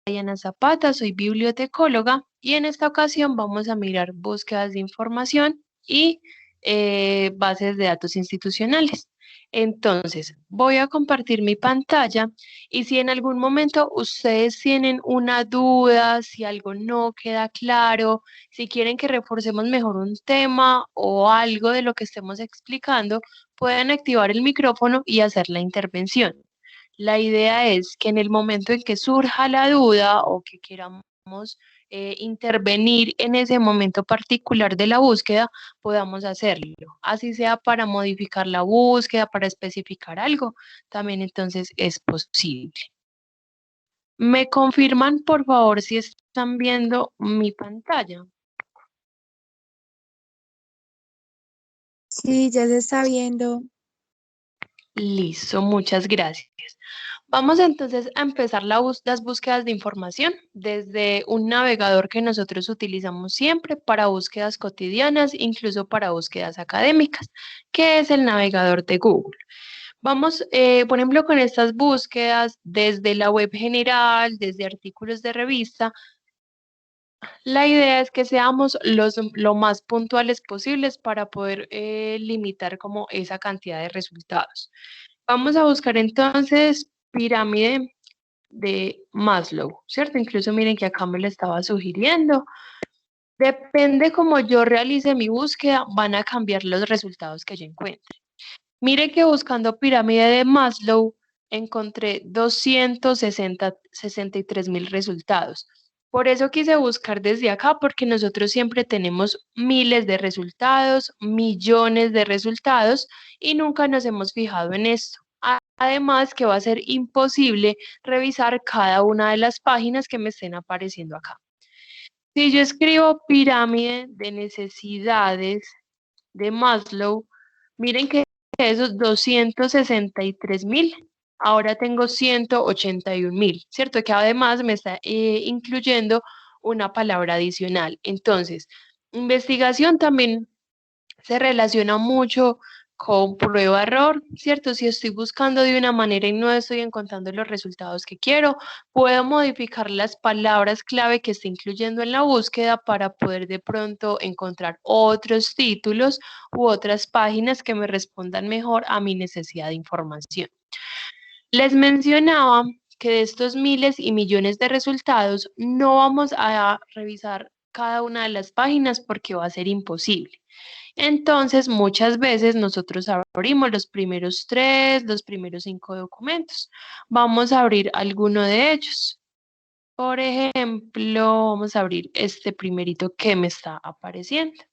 Diana Zapata, soy bibliotecóloga y en esta ocasión vamos a mirar búsquedas de información y bases de datos institucionales. Entonces, voy a compartir mi pantalla y si en algún momento ustedes tienen una duda, si algo no queda claro, si quieren que reforcemos mejor un tema o algo de lo que estemos explicando, pueden activar el micrófono y hacer la intervención. La idea es que en el momento en que surja la duda o que queramos intervenir en ese momento particular de la búsqueda, podamos hacerlo. Así sea para modificar la búsqueda, para especificar algo, también entonces es posible. ¿Me confirman, por favor, si están viendo mi pantalla? Sí, ya se está viendo. Listo, muchas gracias. Vamos entonces a empezar las búsquedas de información desde un navegador que nosotros utilizamos siempre para búsquedas cotidianas, incluso para búsquedas académicas, que es el navegador de Google. Vamos, por ejemplo, con estas búsquedas desde la web general, desde artículos de revista. La idea es que seamos lo más puntuales posibles para poder limitar como esa cantidad de resultados. Vamos a buscar entonces pirámide de Maslow, ¿cierto? Incluso miren que acá me lo estaba sugiriendo. Depende cómo yo realice mi búsqueda, van a cambiar los resultados que yo encuentre. Miren que buscando pirámide de Maslow encontré 263.000 resultados. Por eso quise buscar desde acá, porque nosotros siempre tenemos miles de resultados, millones de resultados y nunca nos hemos fijado en esto. Además que va a ser imposible revisar cada una de las páginas que me estén apareciendo acá. Si yo escribo pirámide de necesidades de Maslow, miren que esos 263.000, ahora tengo 181.000, ¿cierto? Que además me está incluyendo una palabra adicional. Entonces, investigación también se relaciona mucho con prueba-error, ¿cierto? Si estoy buscando de una manera y no estoy encontrando los resultados que quiero, puedo modificar las palabras clave que esté incluyendo en la búsqueda para poder de pronto encontrar otros títulos u otras páginas que me respondan mejor a mi necesidad de información. Les mencionaba que de estos miles y millones de resultados no vamos a revisar cada una de las páginas porque va a ser imposible. Entonces, muchas veces nosotros abrimos los primeros 3, los primeros 5 documentos. Vamos a abrir alguno de ellos. Por ejemplo, vamos a abrir este primerito que me está apareciendo.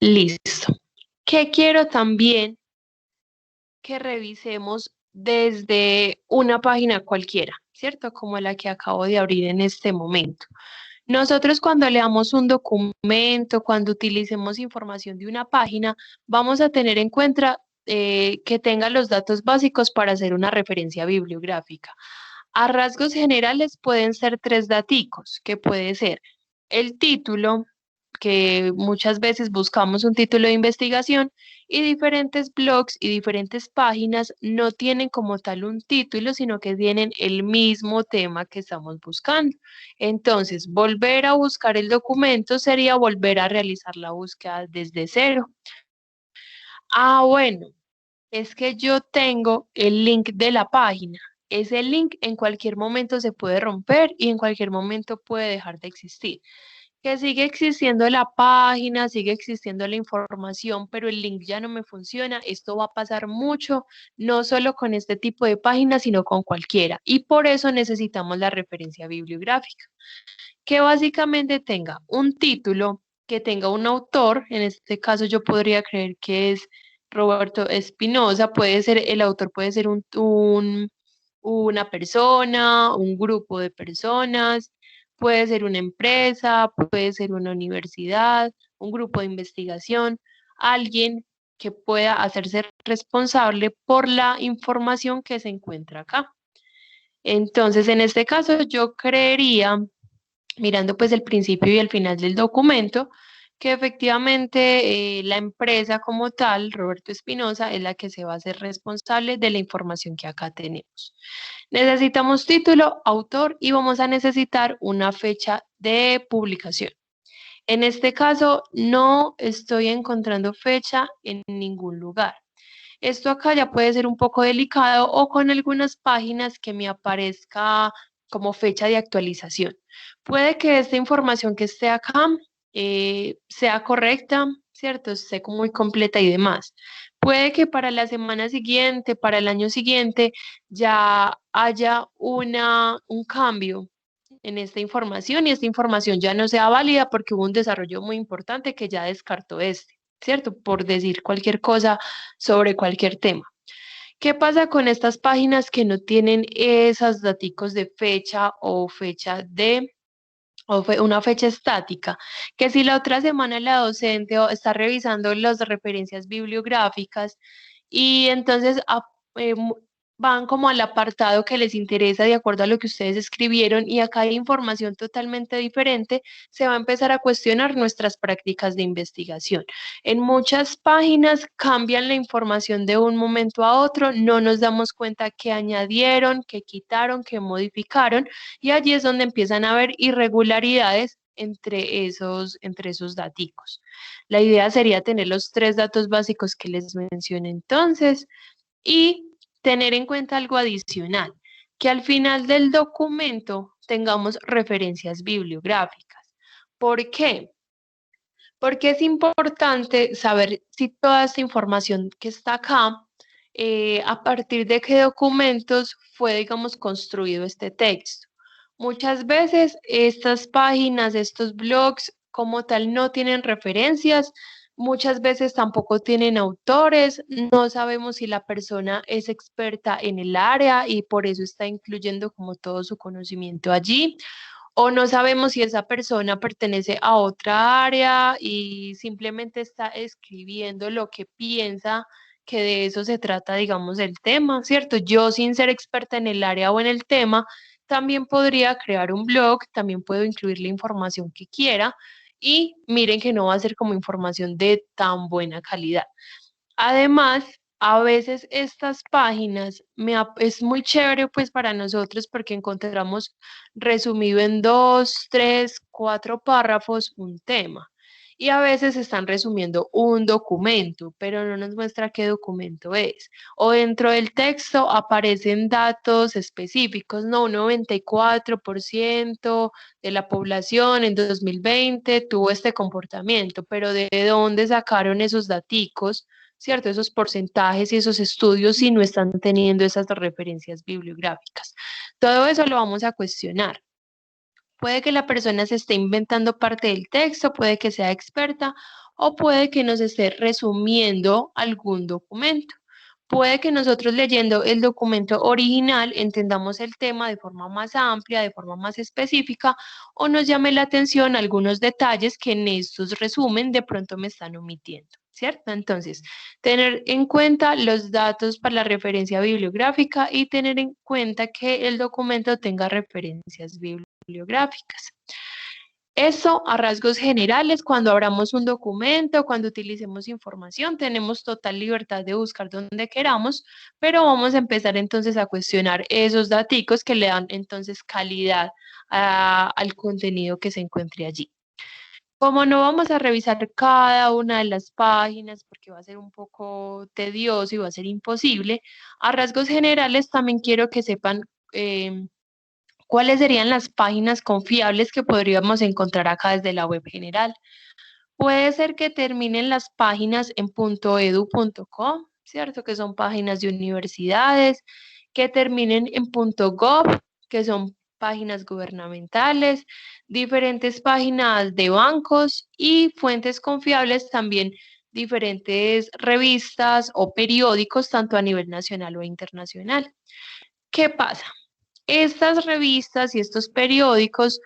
Listo. ¿Qué quiero también? Que revisemos desde una página cualquiera, ¿cierto? Como la que acabo de abrir en este momento. Nosotros cuando leamos un documento, cuando utilicemos información de una página, vamos a tener en cuenta que tenga los datos básicos para hacer una referencia bibliográfica. A rasgos generales pueden ser 3 daticos, que puede ser el título, que muchas veces buscamos un título de investigación y diferentes blogs y diferentes páginas no tienen como tal un título, sino que tienen el mismo tema que estamos buscando. Entonces, volver a buscar el documento sería volver a realizar la búsqueda desde cero. Bueno, es que yo tengo el link de la página. Ese link en cualquier momento se puede romper y en cualquier momento puede dejar de existir. Que sigue existiendo la página, sigue existiendo la información, pero el link ya no me funciona. Esto va a pasar mucho, no solo con este tipo de páginas, sino con cualquiera. Y por eso necesitamos la referencia bibliográfica, que básicamente tenga un título, que tenga un autor. En este caso yo podría creer que es Roberto Espinosa. Puede ser, el autor puede ser una persona, un grupo de personas, puede ser una empresa, puede ser una universidad, un grupo de investigación, alguien que pueda hacerse responsable por la información que se encuentra acá. Entonces, en este caso, yo creería, mirando pues el principio y el final del documento, que efectivamente la empresa como tal, Roberto Espinosa, es la que se va a hacer responsable de la información que acá tenemos. Necesitamos título, autor y vamos a necesitar una fecha de publicación. En este caso, no estoy encontrando fecha en ningún lugar. Esto acá ya puede ser un poco delicado o con algunas páginas que me aparezca como fecha de actualización. Puede que esta información que esté acá sea correcta, ¿cierto? Esté como muy completa y demás. Puede que para la semana siguiente, para el año siguiente, ya haya un cambio en esta información y esta información ya no sea válida porque hubo un desarrollo muy importante que ya descartó este, ¿cierto? Por decir cualquier cosa sobre cualquier tema. ¿Qué pasa con estas páginas que no tienen esas daticos de fecha o una fecha estática? Que si la otra semana la docente está revisando las referencias bibliográficas y entonces van como al apartado que les interesa de acuerdo a lo que ustedes escribieron y acá hay información totalmente diferente, se va a empezar a cuestionar nuestras prácticas de investigación. En muchas páginas cambian la información de un momento a otro, no nos damos cuenta que añadieron, que quitaron, que modificaron y allí es donde empiezan a haber irregularidades entre esos daticos. La idea sería tener los tres datos básicos que les mencioné entonces y tener en cuenta algo adicional, que al final del documento tengamos referencias bibliográficas. ¿Por qué? Porque es importante saber si toda esta información que está acá, a partir de qué documentos fue, digamos, construido este texto. Muchas veces estas páginas, estos blogs como tal no tienen referencias, muchas veces tampoco tienen autores, no sabemos si la persona es experta en el área y por eso está incluyendo como todo su conocimiento allí o no sabemos si esa persona pertenece a otra área y simplemente está escribiendo lo que piensa que de eso se trata, digamos, el tema, ¿cierto? Yo sin ser experta en el área o en el tema, también podría crear un blog, también puedo incluir la información que quiera y miren que no va a ser como información de tan buena calidad. Además, a veces estas páginas es muy chévere pues para nosotros porque encontramos resumido en dos, tres, cuatro párrafos un tema. Y a veces están resumiendo un documento, pero no nos muestra qué documento es. O dentro del texto aparecen datos específicos, no, un 94% de la población en 2020 tuvo este comportamiento, pero ¿de dónde sacaron esos daticos? ¿Cierto? Esos porcentajes y esos estudios si no están teniendo esas referencias bibliográficas. Todo eso lo vamos a cuestionar. Puede que la persona se esté inventando parte del texto, puede que sea experta o puede que nos esté resumiendo algún documento. Puede que nosotros leyendo el documento original entendamos el tema de forma más amplia, de forma más específica o nos llame la atención algunos detalles que en estos resumen de pronto me están omitiendo, ¿cierto? Entonces, tener en cuenta los datos para la referencia bibliográfica y tener en cuenta que el documento tenga referencias bibliográficas. Eso a rasgos generales, cuando abramos un documento, cuando utilicemos información, tenemos total libertad de buscar donde queramos, pero vamos a empezar entonces a cuestionar esos datos que le dan entonces calidad al contenido que se encuentre allí. Como no vamos a revisar cada una de las páginas porque va a ser un poco tedioso y va a ser imposible, a rasgos generales también quiero que sepan cuáles serían las páginas confiables que podríamos encontrar acá desde la web general. Puede ser que terminen las páginas en .edu.co, ¿cierto? Que son páginas de universidades, que terminen en .gov, que son páginas gubernamentales, diferentes páginas de bancos y fuentes confiables también diferentes revistas o periódicos, tanto a nivel nacional o internacional. ¿Qué pasa? Estas revistas y estos periódicos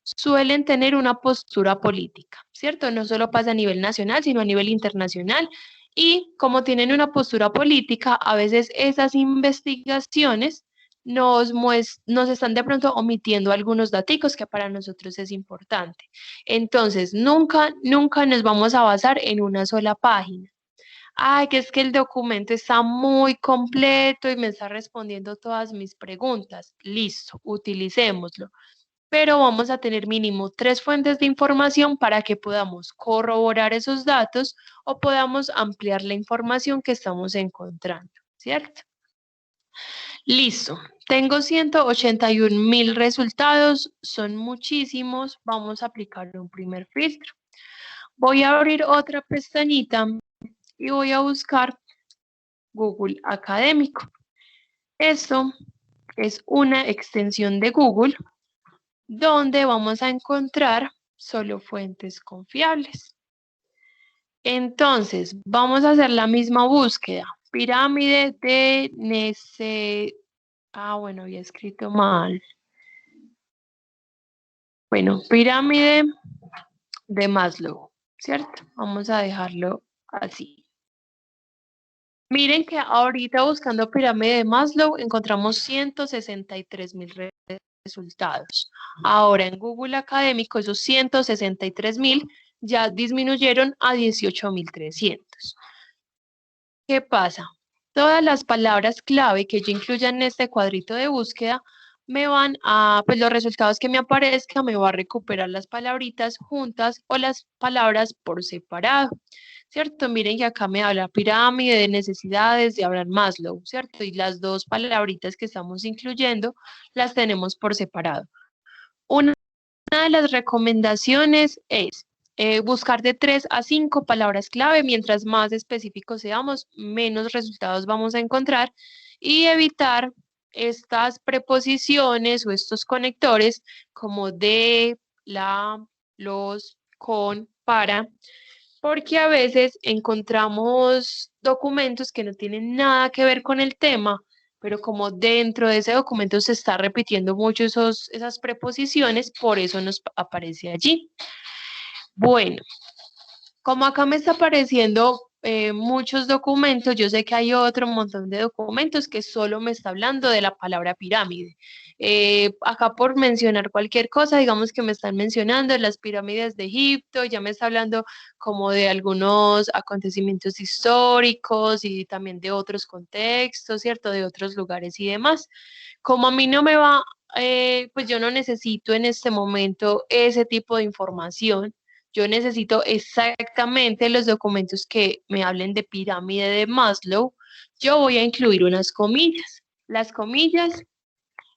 suelen tener una postura política, ¿cierto? No solo pasa a nivel nacional, sino a nivel internacional. Y como tienen una postura política, a veces esas investigaciones nos están de pronto omitiendo algunos daticos que para nosotros es importante. Entonces, nunca nos vamos a basar en una sola página. Ay, que es que el documento está muy completo y me está respondiendo todas mis preguntas. Listo, utilicémoslo. Pero vamos a tener mínimo 3 fuentes de información para que podamos corroborar esos datos o podamos ampliar la información que estamos encontrando, ¿cierto? Listo. Tengo 181.000 resultados, son muchísimos. Vamos a aplicar un primer filtro. Voy a abrir otra pestañita y voy a buscar Google Académico. Esto es una extensión de Google donde vamos a encontrar solo fuentes confiables. Entonces, vamos a hacer la misma búsqueda. Pirámide de bueno, había escrito mal. Bueno, pirámide de Maslow, ¿cierto? Vamos a dejarlo así. Miren que ahorita buscando pirámide de Maslow encontramos 163.000 resultados. Ahora en Google Académico esos 163.000 ya disminuyeron a 18.300. ¿Qué pasa? Todas las palabras clave que yo incluya en este cuadrito de búsqueda me van a, pues los resultados que me aparezcan me va a recuperar las palabritas juntas o las palabras por separado, ¿cierto? Miren que acá me habla pirámide de necesidades de Abraham Maslow, ¿cierto? Y las dos palabritas que estamos incluyendo las tenemos por separado. Una de las recomendaciones es buscar de 3 a 5 palabras clave. Mientras más específicos seamos, menos resultados vamos a encontrar y evitar estas preposiciones o estos conectores como de, la, los, con, para, porque a veces encontramos documentos que no tienen nada que ver con el tema, pero como dentro de ese documento se está repitiendo mucho esas preposiciones, por eso nos aparece allí. Bueno, como acá me está apareciendo muchos documentos, yo sé que hay otro montón de documentos que solo me está hablando de la palabra pirámide. Acá por mencionar cualquier cosa, digamos que me están mencionando las pirámides de Egipto, ya me está hablando como de algunos acontecimientos históricos y también de otros contextos, ¿cierto? De otros lugares y demás. Como a mí no me va, pues yo no necesito en este momento ese tipo de información. Yo necesito exactamente los documentos que me hablen de pirámide de Maslow. Yo voy a incluir unas comillas. Las comillas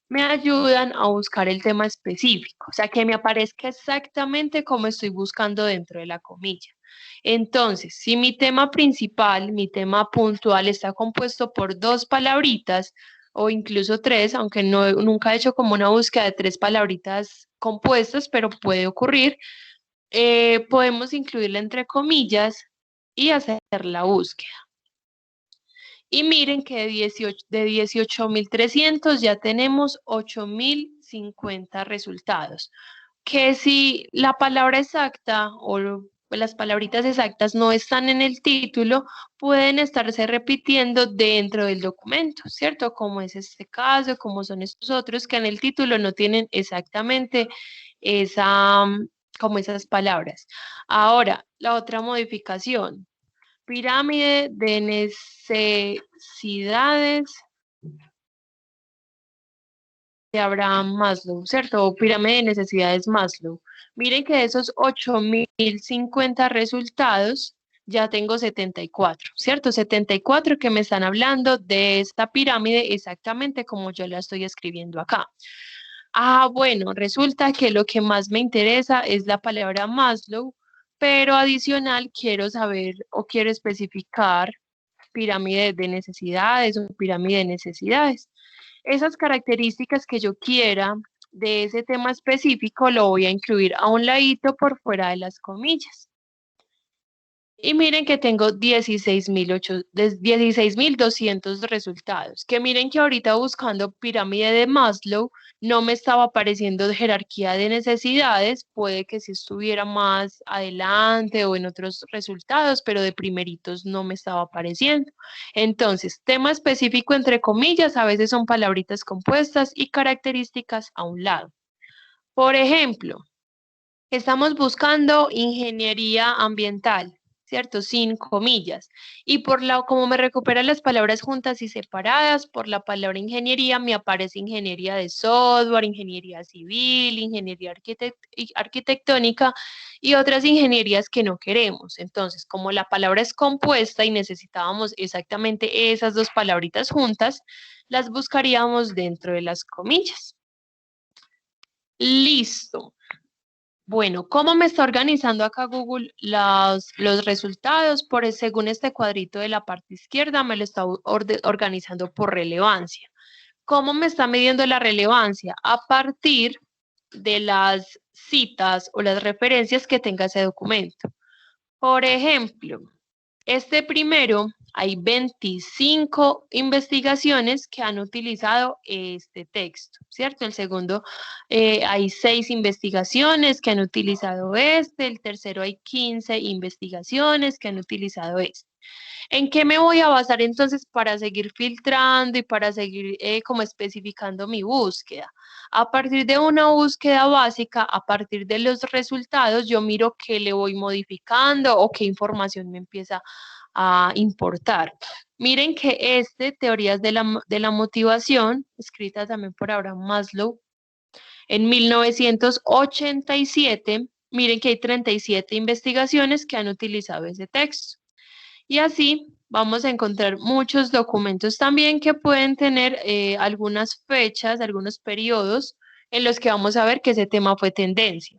me ayudan a buscar el tema específico, o sea, que me aparezca exactamente como estoy buscando dentro de la comilla. Entonces, si mi tema principal, mi tema puntual está compuesto por 2 palabritas o incluso 3, aunque nunca he hecho como una búsqueda de 3 palabritas compuestas, pero puede ocurrir, podemos incluirla entre comillas y hacer la búsqueda. Y miren que de 18.300 ya tenemos 8.050 resultados. Que si la palabra exacta o las palabritas exactas no están en el título, pueden estarse repitiendo dentro del documento, ¿cierto? Como es este caso, como son estos otros que en el título no tienen exactamente esa, como esas palabras. Ahora, la otra modificación. Pirámide de necesidades de Abraham Maslow, ¿cierto? O pirámide de necesidades Maslow. Miren que de esos 8.050 resultados, ya tengo 74, ¿cierto? 74 que me están hablando de esta pirámide exactamente como yo la estoy escribiendo acá. Bueno, resulta que lo que más me interesa es la palabra Maslow, pero adicional quiero saber o quiero especificar pirámide de necesidades o pirámide de necesidades. Esas características que yo quiera de ese tema específico lo voy a incluir a un ladito por fuera de las comillas. Y miren que tengo 16.200 resultados. Que miren que ahorita buscando pirámide de Maslow no me estaba apareciendo de jerarquía de necesidades. Puede que si estuviera más adelante o en otros resultados, pero de primeritos no me estaba apareciendo. Entonces, tema específico entre comillas, a veces son palabritas compuestas y características a un lado. Por ejemplo, estamos buscando ingeniería ambiental, ¿cierto? Sin comillas. Y como me recuperan las palabras juntas y separadas, por la palabra ingeniería me aparece ingeniería de software, ingeniería civil, ingeniería arquitectónica y otras ingenierías que no queremos. Entonces, como la palabra es compuesta y necesitábamos exactamente esas dos palabritas juntas, las buscaríamos dentro de las comillas. Listo. Bueno, ¿cómo me está organizando acá Google los resultados? Según este cuadrito de la parte izquierda, me lo está organizando por relevancia. ¿Cómo me está midiendo la relevancia? A partir de las citas o las referencias que tenga ese documento. Por ejemplo, este primero, hay 25 investigaciones que han utilizado este texto, ¿cierto? El segundo, hay 6 investigaciones que han utilizado este. El tercero, hay 15 investigaciones que han utilizado este. ¿En qué me voy a basar entonces para seguir filtrando y para seguir como especificando mi búsqueda? A partir de una búsqueda básica, a partir de los resultados, yo miro qué le voy modificando o qué información me empieza a importar. Miren que teorías de la motivación, escrita también por Abraham Maslow, en 1987, miren que hay 37 investigaciones que han utilizado ese texto. Y así vamos a encontrar muchos documentos también que pueden tener algunas fechas, algunos periodos en los que vamos a ver que ese tema fue tendencia.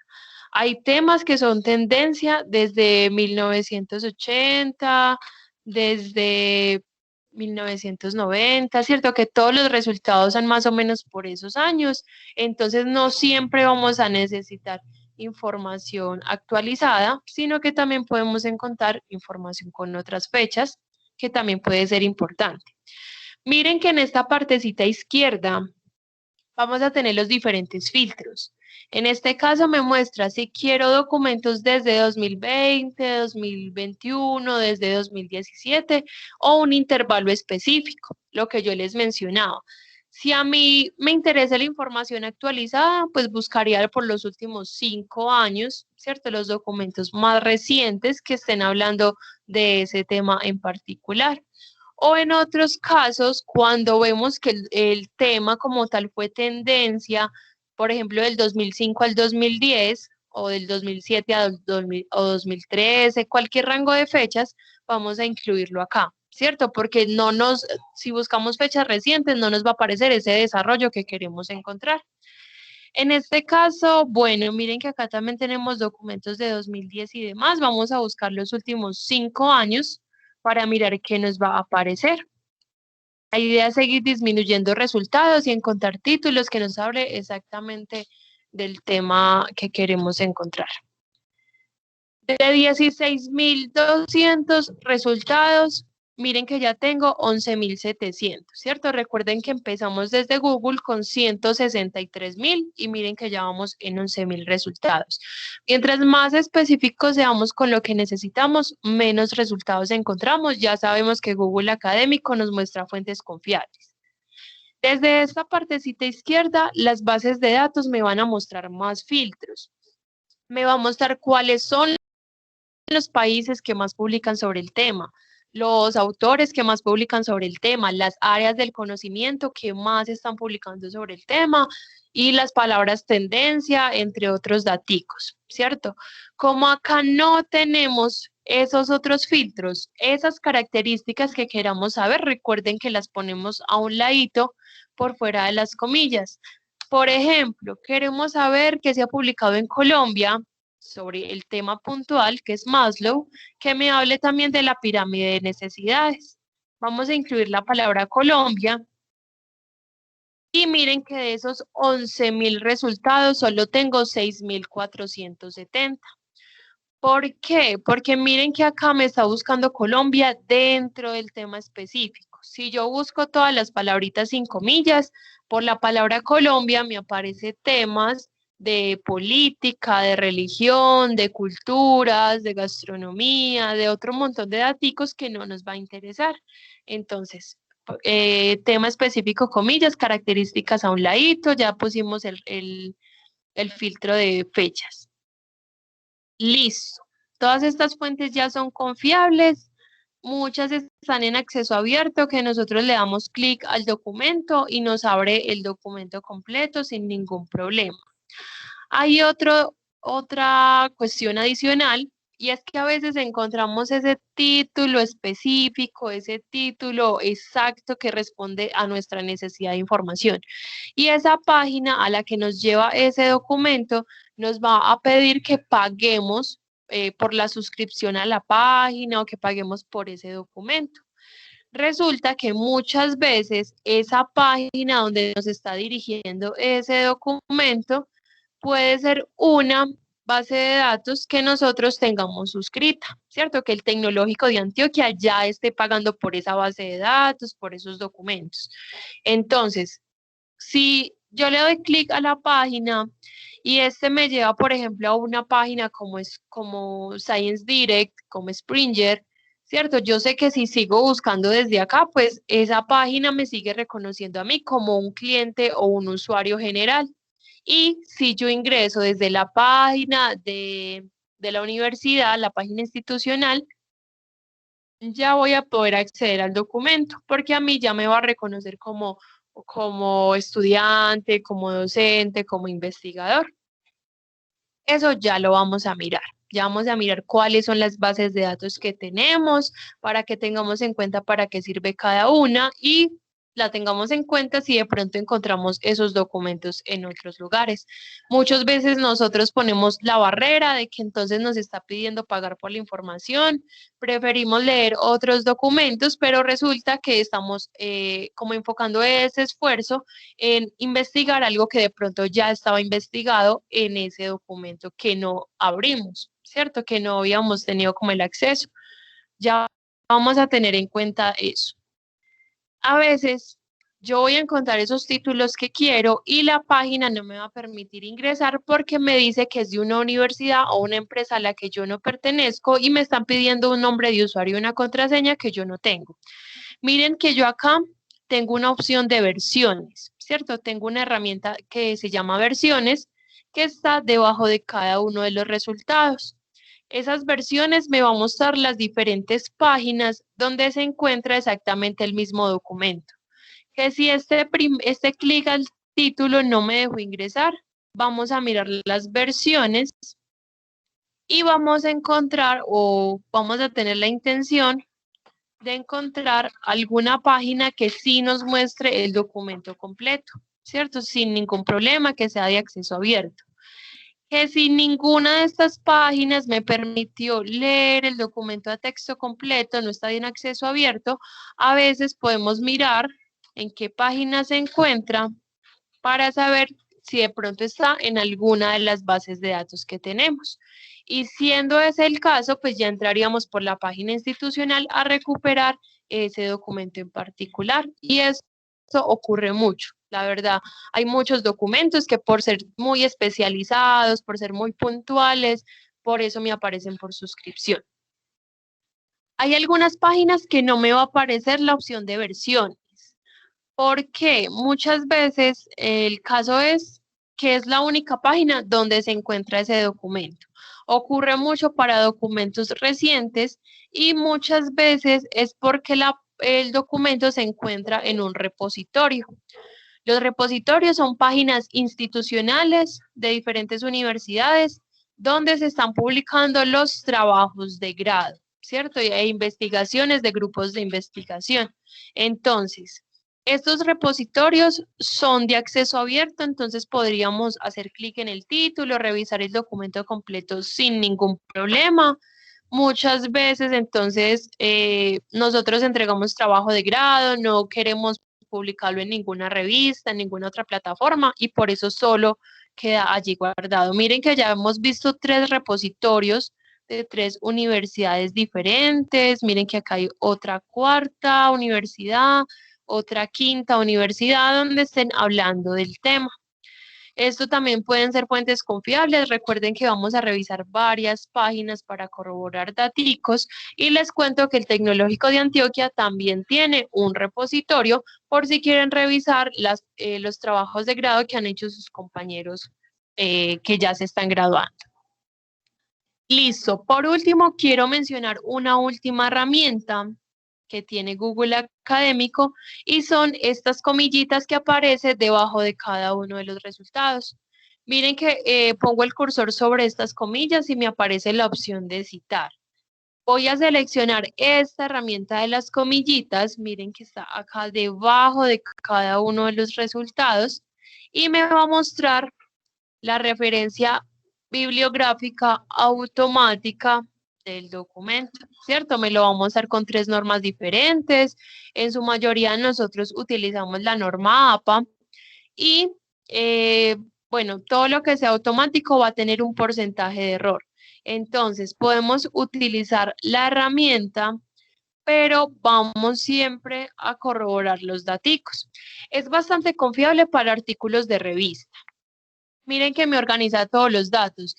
Hay temas que son tendencia desde 1980, desde 1990, ¿cierto? Que todos los resultados son más o menos por esos años. Entonces no siempre vamos a necesitar información actualizada, sino que también podemos encontrar información con otras fechas que también puede ser importante. Miren que en esta partecita izquierda vamos a tener los diferentes filtros. En este caso me muestra si quiero documentos desde 2020, 2021, desde 2017 o un intervalo específico, lo que yo les mencionaba. Si a mí me interesa la información actualizada, pues buscaría por los últimos 5 años, ¿cierto? Los documentos más recientes que estén hablando de ese tema en particular. O en otros casos, cuando vemos que el tema como tal fue tendencia, por ejemplo, del 2005 al 2010 o del 2007 al 2000, o 2013, cualquier rango de fechas, vamos a incluirlo acá, ¿cierto? Porque si buscamos fechas recientes, no nos va a aparecer ese desarrollo que queremos encontrar. En este caso, bueno, miren que acá también tenemos documentos de 2010 y demás. Vamos a buscar los últimos 5 años para mirar qué nos va a aparecer. La idea es seguir disminuyendo resultados y encontrar títulos que nos hable exactamente del tema que queremos encontrar. De 16.200 resultados, miren que ya tengo 11.700, ¿cierto? Recuerden que empezamos desde Google con 163.000 y miren que ya vamos en 11.000 resultados. Mientras más específicos seamos con lo que necesitamos, menos resultados encontramos. Ya sabemos que Google Académico nos muestra fuentes confiables. Desde esta partecita izquierda, las bases de datos me van a mostrar más filtros. Me va a mostrar cuáles son los países que más publican sobre el tema, los autores que más publican sobre el tema, las áreas del conocimiento que más están publicando sobre el tema y las palabras tendencia, entre otros daticos, ¿cierto? Como acá no tenemos esos otros filtros, esas características que queramos saber, recuerden que las ponemos a un ladito por fuera de las comillas. Por ejemplo, queremos saber qué se ha publicado en Colombia sobre el tema puntual, que es Maslow, que me hable también de la pirámide de necesidades. Vamos a incluir la palabra Colombia. Y miren que de esos 11.000 resultados, solo tengo 6.470. ¿Por qué? Porque miren que acá me está buscando Colombia dentro del tema específico. Si yo busco todas las palabritas sin comillas, por la palabra Colombia me aparece temas de política, de religión, de culturas, de gastronomía, de otro montón de daticos que no nos va a interesar. Entonces, tema específico, comillas, características a un ladito, ya pusimos el filtro de fechas. Listo. Todas estas fuentes ya son confiables. Muchas están en acceso abierto, que nosotros le damos clic al documento y nos abre el documento completo sin ningún problema. Hay otra cuestión adicional y es que a veces encontramos ese título específico, ese título exacto que responde a nuestra necesidad de información. Y esa página a la que nos lleva ese documento nos va a pedir que paguemos por la suscripción a la página o que paguemos por ese documento. Resulta que muchas veces esa página donde nos está dirigiendo ese documento puede ser una base de datos que nosotros tengamos suscrita, ¿cierto? Que el Tecnológico de Antioquia ya esté pagando por esa base de datos, por esos documentos. Entonces, si yo le doy clic a la página y este me lleva, por ejemplo, a una página como Science Direct, como Springer, ¿cierto? Yo sé que si sigo buscando desde acá, pues esa página me sigue reconociendo a mí como un cliente o un usuario general. Y si yo ingreso desde la página de la universidad, la página institucional, ya voy a poder acceder al documento, porque a mí ya me va a reconocer como estudiante, como docente, como investigador. Eso ya lo vamos a mirar. Ya vamos a mirar cuáles son las bases de datos que tenemos para que tengamos en cuenta para qué sirve cada una y la tengamos en cuenta si de pronto encontramos esos documentos en otros lugares. Muchas veces nosotros ponemos la barrera de que entonces nos está pidiendo pagar por la información, preferimos leer otros documentos, pero resulta que estamos como enfocando ese esfuerzo en investigar algo que de pronto ya estaba investigado en ese documento que no abrimos, ¿cierto? Que no habíamos tenido como el acceso. Ya vamos a tener en cuenta eso. A veces yo voy a encontrar esos títulos que quiero y la página no me va a permitir ingresar porque me dice que es de una universidad o una empresa a la que yo no pertenezco y me están pidiendo un nombre de usuario y una contraseña que yo no tengo. Miren que yo acá tengo una opción de versiones, ¿cierto? Tengo una herramienta que se llama versiones que está debajo de cada uno de los resultados. Esas versiones me van a mostrar las diferentes páginas donde se encuentra exactamente el mismo documento. Que si este clic al título no me dejó ingresar, vamos a mirar las versiones y vamos a encontrar o vamos a tener la intención de encontrar alguna página que sí nos muestre el documento completo, ¿cierto? Sin ningún problema, que sea de acceso abierto. Que si ninguna de estas páginas me permitió leer el documento de texto completo, no está en acceso abierto, a veces podemos mirar en qué página se encuentra para saber si de pronto está en alguna de las bases de datos que tenemos. Y siendo ese el caso, pues ya entraríamos por la página institucional a recuperar ese documento en particular. Y esto ocurre mucho, la verdad. Hay muchos documentos que por ser muy especializados, por ser muy puntuales, por eso me aparecen por suscripción. Hay algunas páginas que no me va a aparecer la opción de versión. Porque muchas veces el caso es que es la única página donde se encuentra ese documento. Ocurre mucho para documentos recientes y muchas veces es porque el documento se encuentra en un repositorio. Los repositorios son páginas institucionales de diferentes universidades donde se están publicando los trabajos de grado, ¿cierto? E investigaciones de grupos de investigación. Entonces, estos repositorios son de acceso abierto, entonces podríamos hacer clic en el título, revisar el documento completo sin ningún problema. Muchas veces, entonces, nosotros entregamos trabajo de grado, no queremos publicarlo en ninguna revista, en ninguna otra plataforma, y por eso solo queda allí guardado. Miren que ya hemos visto 3 repositorios de 3 universidades diferentes. Miren que acá hay otra cuarta universidad, otra quinta universidad donde estén hablando del tema. Esto también pueden ser fuentes confiables. Recuerden que vamos a revisar varias páginas para corroborar daticos y les cuento que el Tecnológico de Antioquia también tiene un repositorio por si quieren revisar los trabajos de grado que han hecho sus compañeros que ya se están graduando. Listo. Por último, quiero mencionar una última herramienta que tiene Google Académico y son estas comillitas que aparecen debajo de cada uno de los resultados. Miren que pongo el cursor sobre estas comillas y me aparece la opción de citar. Voy a seleccionar esta herramienta de las comillitas, miren que está acá debajo de cada uno de los resultados y me va a mostrar la referencia bibliográfica automática del documento, ¿cierto? Me lo va a mostrar con 3 normas diferentes. En su mayoría nosotros utilizamos la norma APA y, bueno, todo lo que sea automático va a tener un porcentaje de error. Entonces, podemos utilizar la herramienta, pero vamos siempre a corroborar los daticos. Es bastante confiable para artículos de revista. Miren que me organiza todos los datos,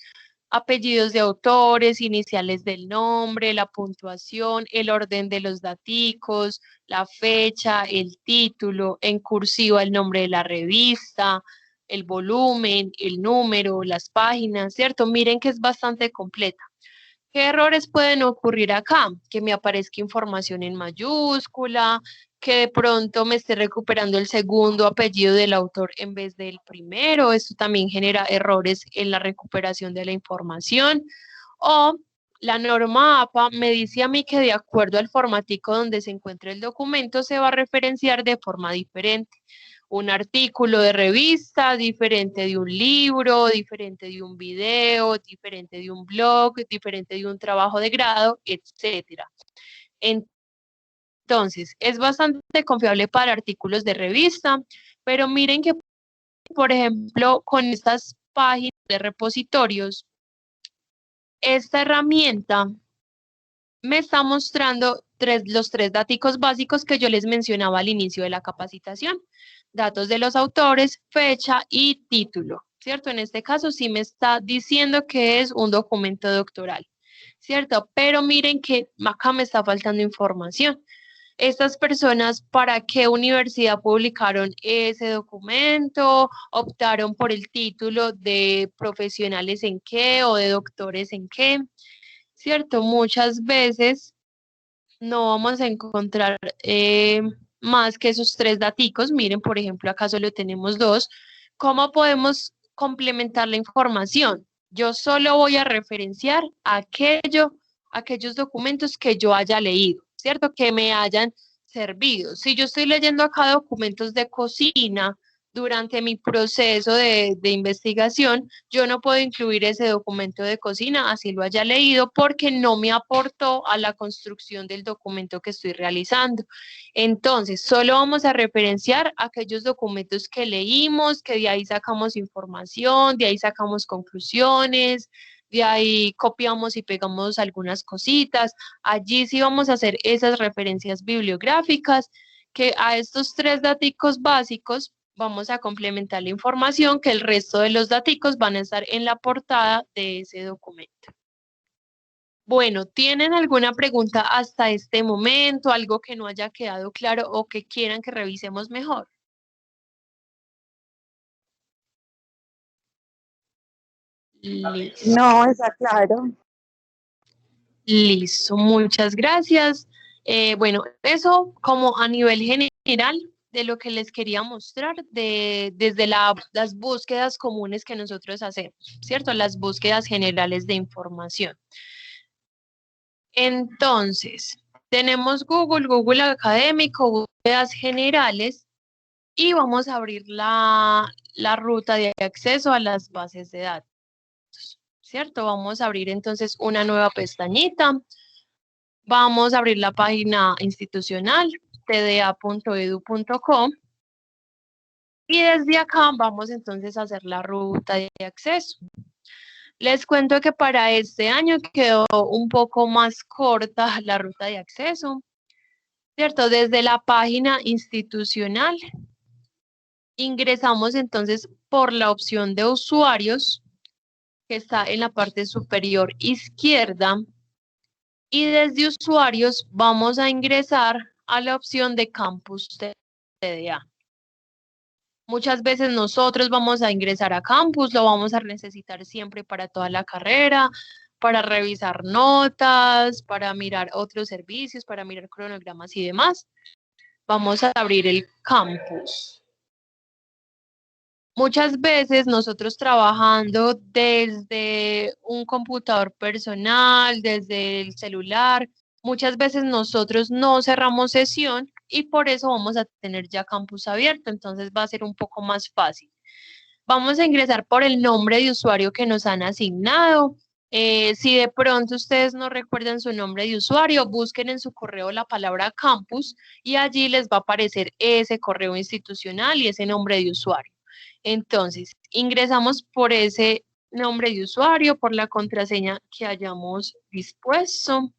apellidos de autores, iniciales del nombre, la puntuación, el orden de los daticos, la fecha, el título, en cursiva el nombre de la revista, el volumen, el número, las páginas, ¿cierto? Miren que es bastante completa. ¿Qué errores pueden ocurrir acá? Que me aparezca información en mayúscula, que de pronto me esté recuperando el segundo apellido del autor en vez del primero. Esto también genera errores en la recuperación de la información. O la norma APA me dice a mí que de acuerdo al formatico donde se encuentra el documento se va a referenciar de forma diferente. Un artículo de revista, diferente de un libro, diferente de un video, diferente de un blog, diferente de un trabajo de grado, etcétera. Entonces, es bastante confiable para artículos de revista, pero miren que, por ejemplo, con estas páginas de repositorios, esta herramienta me está mostrando los 3 datos básicos que yo les mencionaba al inicio de la capacitación. Datos de los autores, fecha y título, ¿cierto? En este caso sí me está diciendo que es un documento doctoral, ¿cierto? Pero miren que acá me está faltando información. Estas personas, ¿para qué universidad publicaron ese documento? ¿Optaron por el título de profesionales en qué o de doctores en qué? ¿Cierto? Muchas veces no vamos a encontrar más que esos 3 daticos. Miren, por ejemplo, acá solo tenemos 2. ¿Cómo podemos complementar la información? Yo solo voy a referenciar aquellos documentos que yo haya leído, ¿cierto? Que me hayan servido. Si yo estoy leyendo acá documentos de cocina durante mi proceso de investigación, yo no puedo incluir ese documento de cocina, así lo haya leído, porque no me aportó a la construcción del documento que estoy realizando. Entonces, solo vamos a referenciar aquellos documentos que leímos, que de ahí sacamos información, de ahí sacamos conclusiones, de ahí copiamos y pegamos algunas cositas. Allí sí vamos a hacer esas referencias bibliográficas, que a estos 3 datos básicos vamos a complementar la información, que el resto de los datos van a estar en la portada de ese documento. Bueno, ¿tienen alguna pregunta hasta este momento? ¿Algo que no haya quedado claro o que quieran que revisemos mejor? Listo. No, está claro. Listo, muchas gracias. Bueno, eso como a nivel general de lo que les quería mostrar desde las búsquedas comunes que nosotros hacemos, ¿cierto? Las búsquedas generales de información. Entonces, tenemos Google Académico, búsquedas generales y vamos a abrir la ruta de acceso a las bases de datos, ¿cierto? Vamos a abrir entonces una nueva pestañita. Vamos a abrir la página institucional, tda.edu.co, y desde acá vamos entonces a hacer la ruta de acceso. Les cuento que para este año quedó un poco más corta la ruta de acceso, ¿cierto? Desde la página institucional ingresamos entonces por la opción de usuarios, que está en la parte superior izquierda, y desde usuarios vamos a ingresar a la opción de Campus TDA. Muchas veces nosotros vamos a ingresar a Campus, lo vamos a necesitar siempre para toda la carrera, para revisar notas, para mirar otros servicios, para mirar cronogramas y demás. Vamos a abrir el Campus. Muchas veces nosotros trabajando desde un computador personal, desde el celular, muchas veces nosotros no cerramos sesión y por eso vamos a tener ya campus abierto, entonces va a ser un poco más fácil. Vamos a ingresar por el nombre de usuario que nos han asignado. Si de pronto ustedes no recuerdan su nombre de usuario, busquen en su correo la palabra campus y allí les va a aparecer ese correo institucional y ese nombre de usuario. Entonces, ingresamos por ese nombre de usuario, por la contraseña que hayamos dispuesto.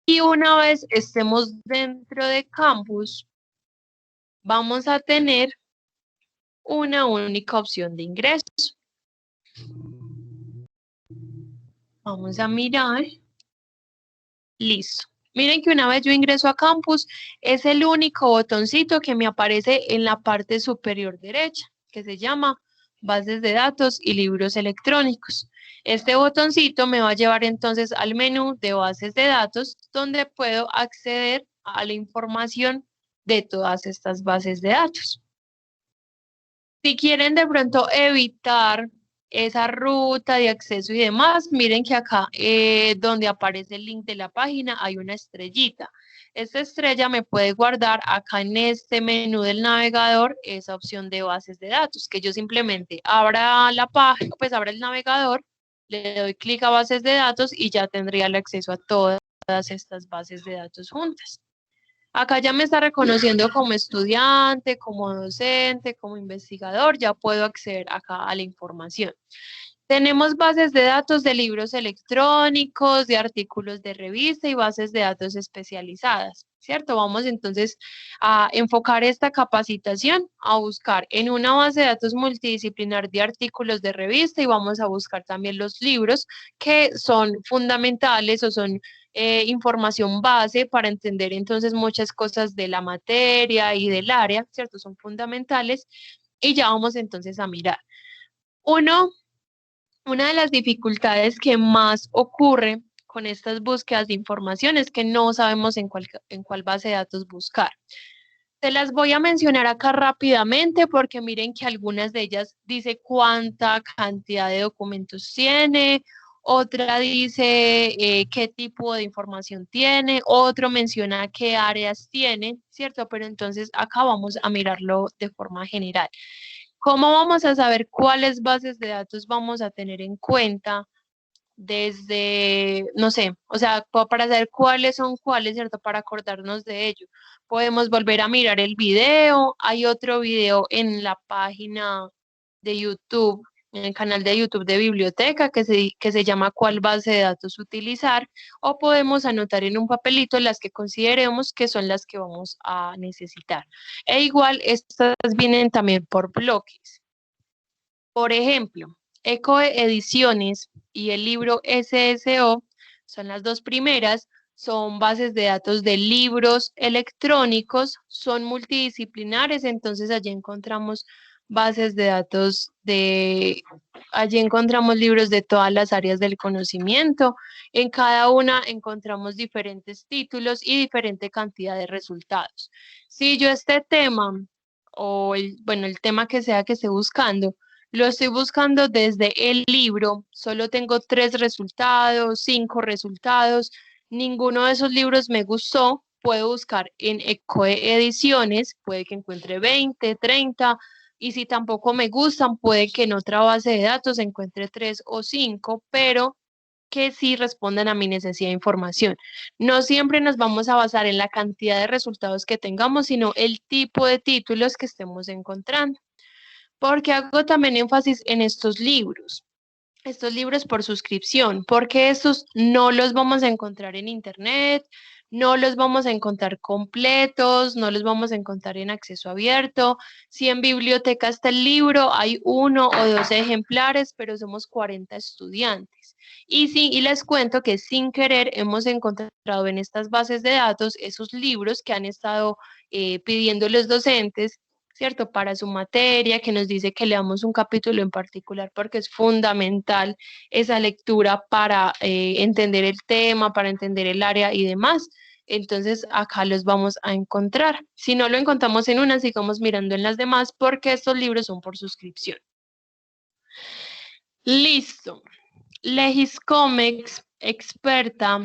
Y una vez estemos dentro de Campus, vamos a tener una única opción de ingreso. Vamos a mirar. Listo. Miren que una vez yo ingreso a Campus, es el único botoncito que me aparece en la parte superior derecha, que se llama Bases de Datos y Libros Electrónicos. Este botoncito me va a llevar entonces al menú de Bases de Datos, donde puedo acceder a la información de todas estas bases de datos. Si quieren de pronto evitar esa ruta de acceso y demás, miren que acá donde aparece el link de la página hay una estrellita. Esta estrella me puede guardar acá en este menú del navegador esa opción de bases de datos, que yo simplemente abra la página, pues abra el navegador, le doy clic a bases de datos y ya tendría el acceso a todas estas bases de datos juntas. Acá ya me está reconociendo como estudiante, como docente, como investigador, ya puedo acceder acá a la información. Tenemos bases de datos de libros electrónicos, de artículos de revista y bases de datos especializadas, ¿cierto? Vamos entonces a enfocar esta capacitación a buscar en una base de datos multidisciplinar de artículos de revista y vamos a buscar también los libros que son fundamentales o son información base para entender entonces muchas cosas de la materia y del área, ¿cierto? Son fundamentales y ya vamos entonces a mirar. Una de las dificultades que más ocurre con estas búsquedas de información es que no sabemos en cuál base de datos buscar. Se las voy a mencionar acá rápidamente porque miren que algunas de ellas dice cuánta cantidad de documentos tiene, otra dice qué tipo de información tiene, otro menciona qué áreas tiene, ¿cierto? Pero entonces acá vamos a mirarlo de forma general. ¿Cómo vamos a saber cuáles bases de datos vamos a tener en cuenta desde, no sé, o sea, para saber cuáles son cuáles, ¿cierto? Para acordarnos de ello. Podemos volver a mirar el video. Hay otro video en la página de YouTube, en el canal de YouTube de Biblioteca, que se llama ¿Cuál base de datos utilizar? O podemos anotar en un papelito las que consideremos que son las que vamos a necesitar. E igual, estas vienen también por bloques. Por ejemplo, Ecoe Ediciones y el libro SSO son las dos primeras, son bases de datos de libros electrónicos, son multidisciplinares, entonces allí encontramos bases de datos allí encontramos libros de todas las áreas del conocimiento, en cada una encontramos diferentes títulos y diferente cantidad de resultados. Si yo este tema, bueno, el tema que sea que esté buscando, lo estoy buscando desde el libro, solo tengo 3 resultados, 5 resultados, ninguno de esos libros me gustó, puedo buscar en Ecoe Ediciones, puede que encuentre 20, 30, y si tampoco me gustan, puede que en otra base de datos encuentre 3 o 5, pero que sí respondan a mi necesidad de información. No siempre nos vamos a basar en la cantidad de resultados que tengamos, sino el tipo de títulos que estemos encontrando. Porque hago también énfasis en estos libros. estos libros por suscripción, porque estos no los vamos a encontrar en internet, no los vamos a encontrar completos, no los vamos a encontrar en acceso abierto. Si en biblioteca está el libro, hay 1 o 2 ejemplares, pero somos 40 estudiantes. Y, sí, y les cuento que sin querer hemos encontrado en estas bases de datos esos libros que han estado pidiendo los docentes, ¿cierto? Para su materia, que nos dice que leamos un capítulo en particular porque es fundamental esa lectura para entender el tema, para entender el área y demás. Entonces acá los vamos a encontrar. Si no lo encontramos en una, sigamos mirando en las demás porque estos libros son por suscripción. Listo. Legiscomex, Experta,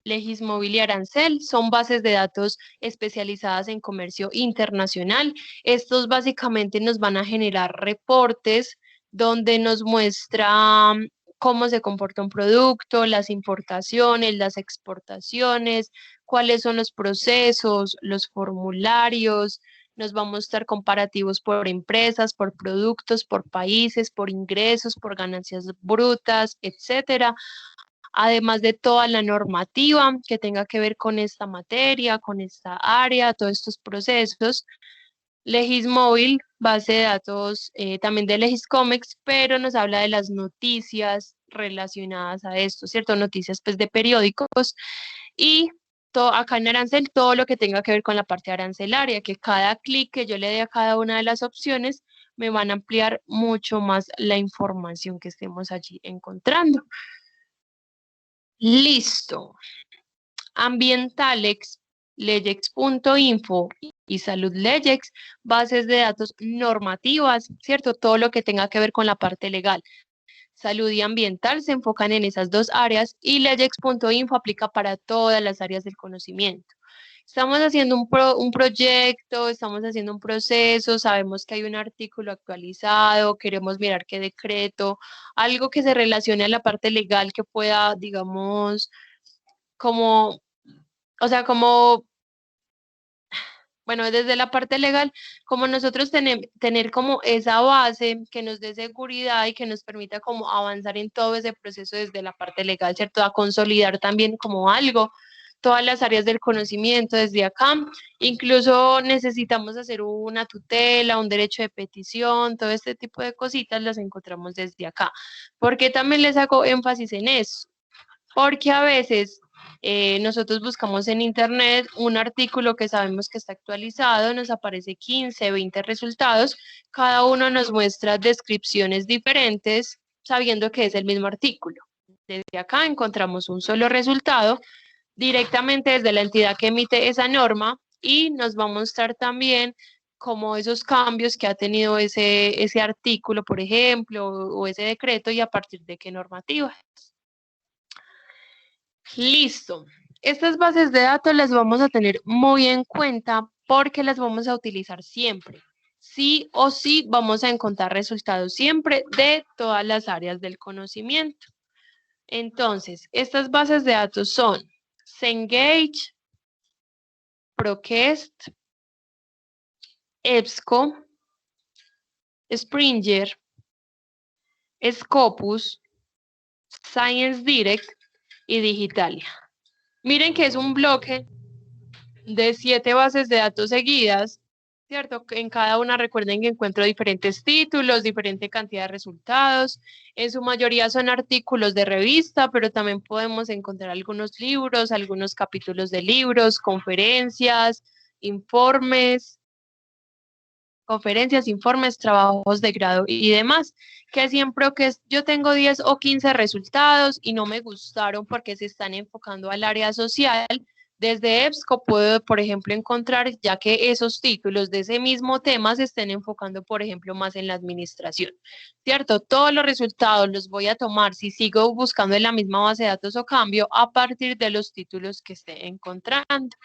Legismóvil y Arancel son bases de datos especializadas en comercio internacional. Estos básicamente nos van a generar reportes donde nos muestra cómo se comporta un producto, las importaciones, las exportaciones, cuáles son los procesos, los formularios. Nos va a mostrar comparativos por empresas, por productos, por países, por ingresos, por ganancias brutas, etcétera. Además de toda la normativa que tenga que ver con esta materia, con esta área, todos estos procesos. Legismóvil, base de datos también de Legiscomex, pero nos habla de las noticias relacionadas a esto, ¿cierto? Noticias pues de periódicos y todo, acá en Arancel todo lo que tenga que ver con la parte arancelaria, que cada clic que yo le dé a cada una de las opciones me van a ampliar mucho más la información que estemos allí encontrando. Listo. Ambientalex, leyex.info y saludleyex, bases de datos normativas, ¿cierto? Todo lo que tenga que ver con la parte legal. Salud y ambiental se enfocan en esas dos áreas y leyex.info aplica para todas las áreas del conocimiento. Estamos haciendo un proyecto, estamos haciendo un proceso, sabemos que hay un artículo actualizado, queremos mirar qué decreto, algo que se relacione a la parte legal que pueda, digamos, como, o sea, como bueno, desde la parte legal, como nosotros tener como esa base que nos dé seguridad y que nos permita como avanzar en todo ese proceso desde la parte legal, ¿cierto? A consolidar también como algo todas las áreas del conocimiento desde acá. Incluso necesitamos hacer una tutela, un derecho de petición, todo este tipo de cositas las encontramos desde acá. ¿Por qué también les hago énfasis en eso? Porque a veces nosotros buscamos en internet un artículo que sabemos que está actualizado, nos aparece 15, 20 resultados, cada uno nos muestra descripciones diferentes sabiendo que es el mismo artículo. Desde acá encontramos un solo resultado directamente desde la entidad que emite esa norma y nos va a mostrar también como esos cambios que ha tenido ese artículo, por ejemplo, o ese decreto y a partir de qué normativa. Listo. Estas bases de datos las vamos a tener muy en cuenta porque las vamos a utilizar siempre. Sí o sí vamos a encontrar resultados siempre de todas las áreas del conocimiento. Entonces, estas bases de datos son Cengage, Proquest, EBSCO, Springer, Scopus, Science Direct y Digitalia. Miren que es un bloque de 7 bases de datos seguidas, ¿cierto? En cada una recuerden que encuentro diferentes títulos, diferente cantidad de resultados. En su mayoría son artículos de revista, pero también podemos encontrar algunos libros, algunos capítulos de libros, informes, trabajos de grado y demás, que siempre que yo tengo 10 o 15 resultados y no me gustaron porque se están enfocando al área social, desde EBSCO puedo, por ejemplo, encontrar ya que esos títulos de ese mismo tema se estén enfocando, por ejemplo, más en la administración, ¿cierto? Todos los resultados los voy a tomar si sigo buscando en la misma base de datos o cambio a partir de los títulos que esté encontrando.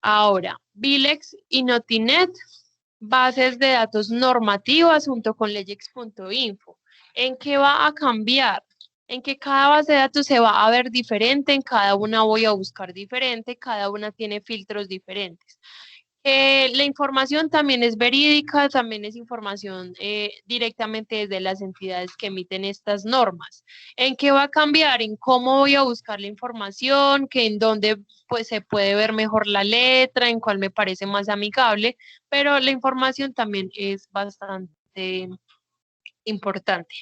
Ahora, Bilex y Notinet, bases de datos normativas junto con leyex.info. ¿En qué va a cambiar? En que cada base de datos se va a ver diferente, en cada una voy a buscar diferente, cada una tiene filtros diferentes. La información también es verídica, también es información directamente desde las entidades que emiten estas normas. ¿En qué va a cambiar? En cómo voy a buscar la información, que en dónde pues, se puede ver mejor la letra, en cuál me parece más amigable, pero la información también es bastante importante.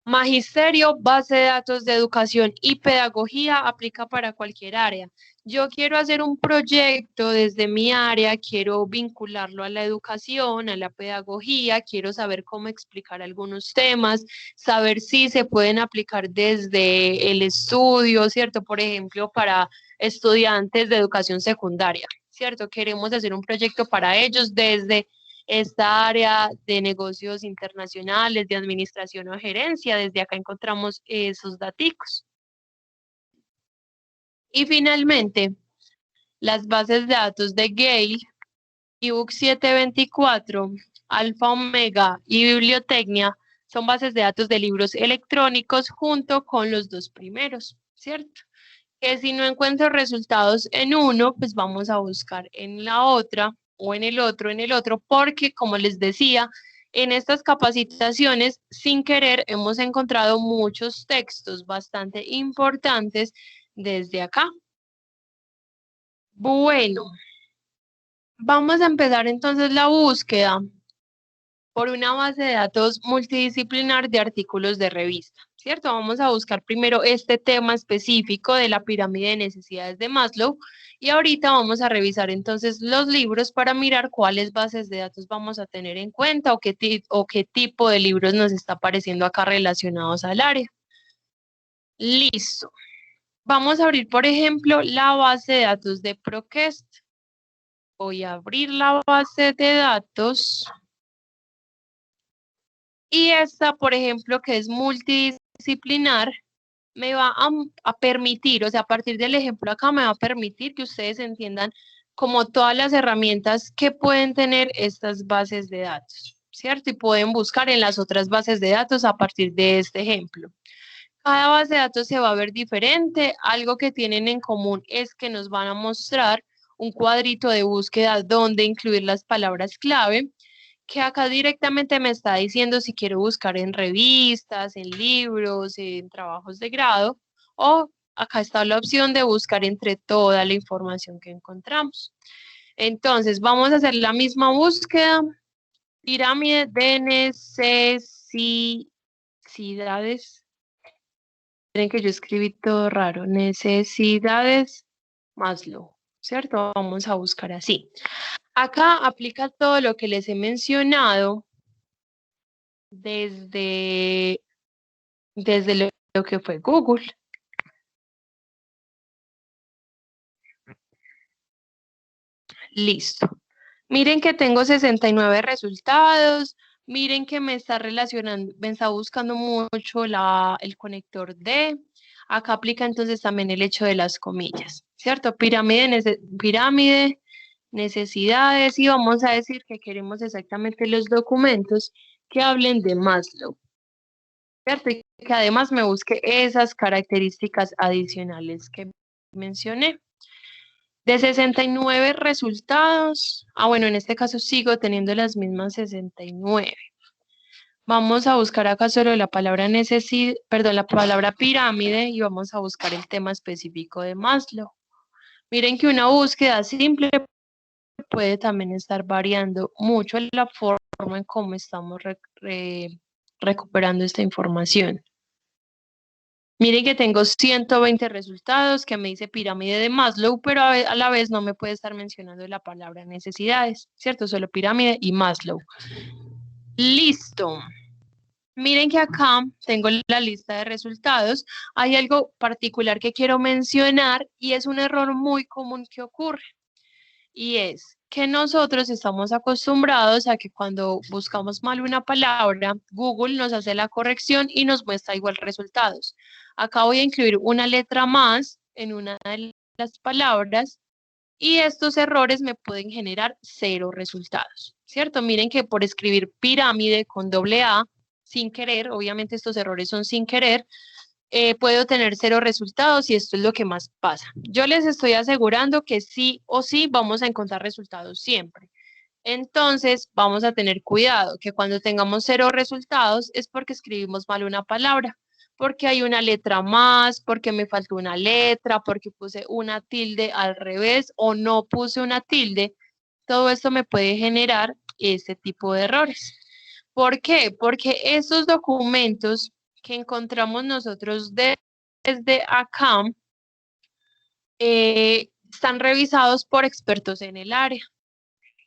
Magisterio, base de datos de educación y pedagogía aplica para cualquier área. Yo quiero hacer un proyecto desde mi área, quiero vincularlo a la educación, a la pedagogía, quiero saber cómo explicar algunos temas, saber si se pueden aplicar desde el estudio, ¿cierto? Por ejemplo, para estudiantes de educación secundaria, ¿cierto? Queremos hacer un proyecto para ellos desde esta área de negocios internacionales, de administración o gerencia. Desde acá encontramos esos datos. Y finalmente, las bases de datos de Gale, ebook 724, Alfa Omega y Bibliotecnia son bases de datos de libros electrónicos junto con los dos primeros, ¿cierto? Que si no encuentro resultados en uno, pues vamos a buscar en la otra o en el otro, porque como les decía, en estas capacitaciones, sin querer, hemos encontrado muchos textos bastante importantes desde acá. Bueno, vamos a empezar entonces la búsqueda por una base de datos multidisciplinar de artículos de revista, ¿cierto? Vamos a buscar primero este tema específico de la pirámide de necesidades de Maslow y ahorita vamos a revisar entonces los libros para mirar cuáles bases de datos vamos a tener en cuenta o qué tipo de libros nos está apareciendo acá relacionados al área. Listo. Vamos a abrir, por ejemplo, la base de datos de ProQuest. Voy a abrir la base de datos. Y esta, por ejemplo, que es multidisciplinar, me va a permitir, o sea, a partir del ejemplo acá, me va a permitir que ustedes entiendan como todas las herramientas que pueden tener estas bases de datos, ¿cierto? Y pueden buscar en las otras bases de datos a partir de este ejemplo. Cada base de datos se va a ver diferente. Algo que tienen en común es que nos van a mostrar un cuadrito de búsqueda donde incluir las palabras clave, que acá directamente me está diciendo si quiero buscar en revistas, en libros, en trabajos de grado, o acá está la opción de buscar entre toda la información que encontramos. Entonces, vamos a hacer la misma búsqueda, pirámide de necesidades. Miren que yo escribí todo raro, necesidades Maslow, ¿cierto? Vamos a buscar así. Acá aplica todo lo que les he mencionado desde lo que fue Google. Listo. Miren que tengo 69 resultados. Miren que me está relacionando, me está buscando mucho el conector D. Acá aplica entonces también el hecho de las comillas, ¿cierto? Pirámide, necesidades, y vamos a decir que queremos exactamente los documentos que hablen de Maslow, ¿cierto? Y que además me busque esas características adicionales que mencioné. De 69 resultados, bueno, en este caso sigo teniendo las mismas 69. Vamos a buscar acá solo la palabra la palabra pirámide y vamos a buscar el tema específico de Maslow. Miren que una búsqueda simple puede también estar variando mucho la forma en cómo estamos recuperando esta información. Miren que tengo 120 resultados que me dice pirámide de Maslow, pero a la vez no me puede estar mencionando la palabra necesidades, ¿cierto? Solo pirámide y Maslow. Listo. Miren que acá tengo la lista de resultados. Hay algo particular que quiero mencionar y es un error muy común que ocurre. Y es que nosotros estamos acostumbrados a que cuando buscamos mal una palabra, Google nos hace la corrección y nos muestra igual resultados. Acá voy a incluir una letra más en una de las palabras y estos errores me pueden generar 0 resultados, ¿cierto? Miren que por escribir pirámide con doble A, sin querer, obviamente estos errores son sin querer, puedo tener 0 resultados y esto es lo que más pasa. Yo les estoy asegurando que sí o sí vamos a encontrar resultados siempre. Entonces, vamos a tener cuidado, que cuando tengamos 0 resultados es porque escribimos mal una palabra, porque hay una letra más, porque me faltó una letra, porque puse una tilde al revés o no puse una tilde. Todo esto me puede generar este tipo de errores. ¿Por qué? Porque esos documentos que encontramos nosotros desde acá están revisados por expertos en el área.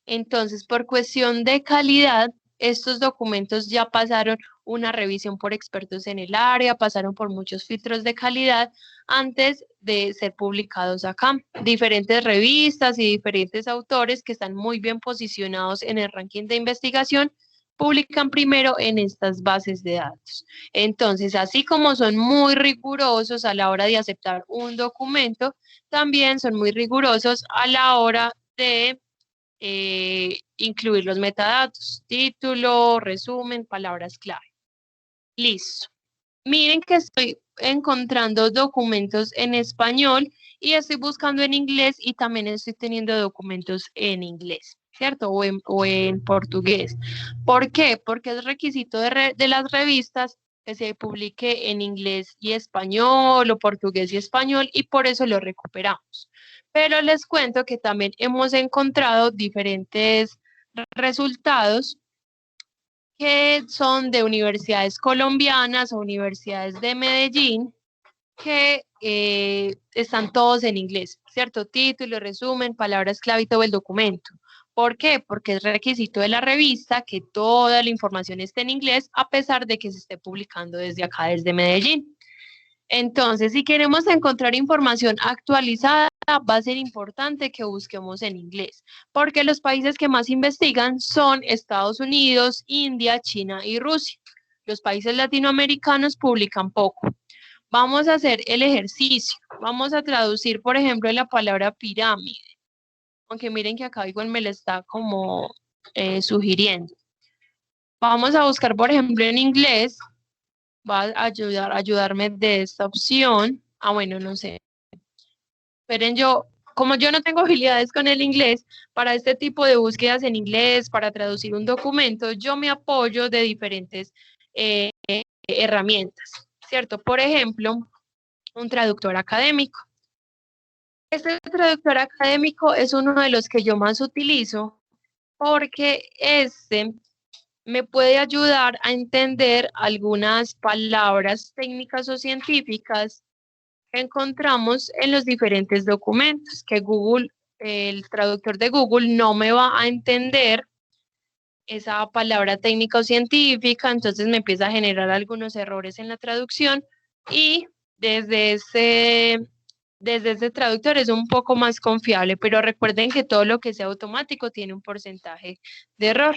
Entonces, por cuestión de calidad, estos documentos ya pasaron una revisión por expertos en el área, pasaron por muchos filtros de calidad antes de ser publicados acá. Diferentes revistas y diferentes autores que están muy bien posicionados en el ranking de investigación publican primero en estas bases de datos. Entonces, así como son muy rigurosos a la hora de aceptar un documento, también son muy rigurosos a la hora de incluir los metadatos, título, resumen, palabras clave. Listo. Miren que estoy encontrando documentos en español y estoy buscando en inglés y también estoy teniendo documentos en inglés, ¿cierto? O en portugués. ¿Por qué? Porque es requisito de las revistas que se publique en inglés y español o portugués y español y por eso lo recuperamos. Pero les cuento que también hemos encontrado diferentes resultados que son de universidades colombianas o universidades de Medellín, que están todos en inglés, ¿cierto? Título, resumen, palabras clave y todo el documento. ¿Por qué? Porque es requisito de la revista que toda la información esté en inglés, a pesar de que se esté publicando desde acá, desde Medellín. Entonces, si queremos encontrar información actualizada, va a ser importante que busquemos en inglés, porque los países que más investigan son Estados Unidos, India, China y Rusia. Los países latinoamericanos publican poco. Vamos a hacer el ejercicio. Vamos a traducir, por ejemplo, la palabra pirámide, aunque miren que acá igual me la está como sugiriendo. Vamos a buscar, por ejemplo, en inglés. Va a ayudarme de esta opción. Ah, bueno, no sé. Esperen, como yo no tengo habilidades con el inglés, para este tipo de búsquedas en inglés, para traducir un documento, yo me apoyo de diferentes herramientas, ¿cierto? Por ejemplo, un traductor académico. Este traductor académico es uno de los que yo más utilizo porque este me puede ayudar a entender algunas palabras técnicas o científicas que encontramos en los diferentes documentos que Google, el traductor de Google no me va a entender esa palabra técnica o científica, entonces me empieza a generar algunos errores en la traducción y desde ese traductor es un poco más confiable, pero recuerden que todo lo que sea automático tiene un porcentaje de error.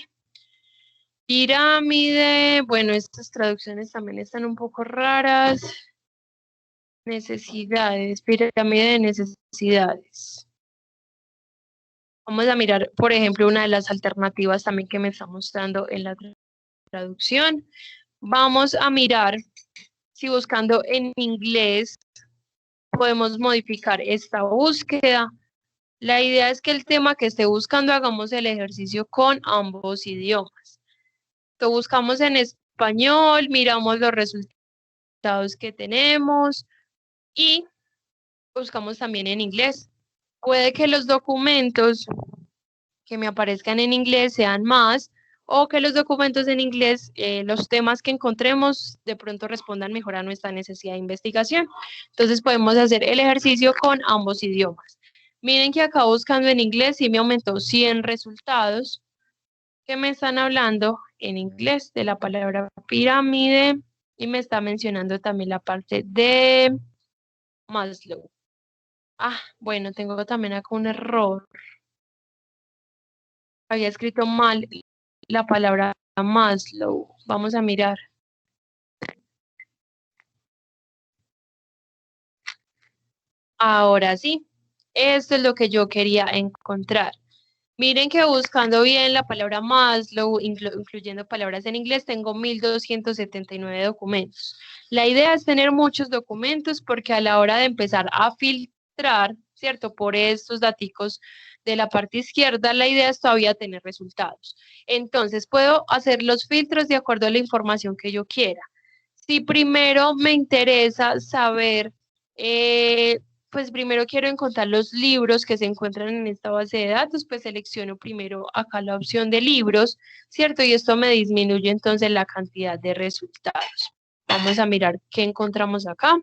Pirámide, bueno, estas traducciones también están un poco raras. Necesidades, pirámide de necesidades. Vamos a mirar, por ejemplo, una de las alternativas también que me está mostrando en la traducción. Vamos a mirar si buscando en inglés podemos modificar esta búsqueda. La idea es que el tema que esté buscando hagamos el ejercicio con ambos idiomas. Entonces buscamos en español, miramos los resultados que tenemos y buscamos también en inglés. Puede que los documentos que me aparezcan en inglés sean más o que los documentos en inglés, los temas que encontremos, de pronto respondan mejor a nuestra necesidad de investigación. Entonces podemos hacer el ejercicio con ambos idiomas. Miren que acá buscando en inglés y me aumentó 100 resultados que me están hablando en inglés de la palabra pirámide y me está mencionando también la parte de Maslow. Ah, bueno, tengo también acá un error. Había escrito mal la palabra Maslow. Vamos a mirar. Ahora sí, esto es lo que yo quería encontrar. Miren que buscando bien la palabra Maslow, incluyendo palabras en inglés, tengo 1279 documentos. La idea es tener muchos documentos porque a la hora de empezar a filtrar, ¿cierto? Por estos daticos de la parte izquierda, la idea es todavía tener resultados. Entonces, puedo hacer los filtros de acuerdo a la información que yo quiera. Si primero me interesa saber pues primero quiero encontrar los libros que se encuentran en esta base de datos, pues selecciono primero acá la opción de libros, ¿cierto? Y esto me disminuye entonces la cantidad de resultados. Vamos a mirar qué encontramos acá.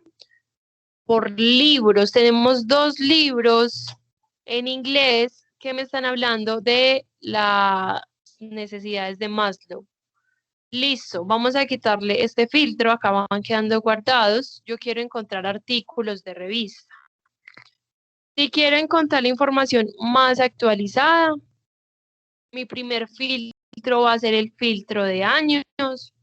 Por libros, tenemos dos libros en inglés que me están hablando de las necesidades de Maslow. Listo, vamos a quitarle este filtro, acá van quedando guardados. Yo quiero encontrar artículos de revista. Si quiero encontrar la información más actualizada, mi primer filtro va a ser el filtro de años,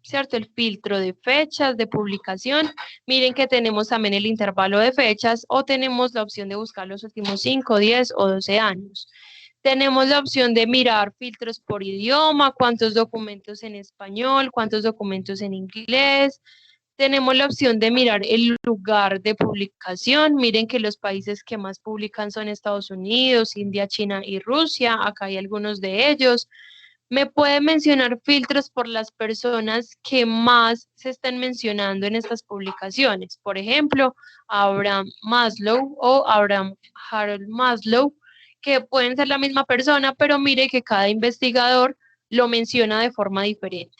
¿cierto? El filtro de fechas de publicación. Miren que tenemos también el intervalo de fechas o tenemos la opción de buscar los últimos 5, 10 o 12 años. Tenemos la opción de mirar filtros por idioma, cuántos documentos en español, cuántos documentos en inglés. Tenemos la opción de mirar el lugar de publicación. Miren que los países que más publican son Estados Unidos, India, China y Rusia. Acá hay algunos de ellos. Me puede mencionar filtros por las personas que más se están mencionando en estas publicaciones. Por ejemplo, Abraham Maslow o Abraham Harold Maslow, que pueden ser la misma persona, pero mire que cada investigador lo menciona de forma diferente.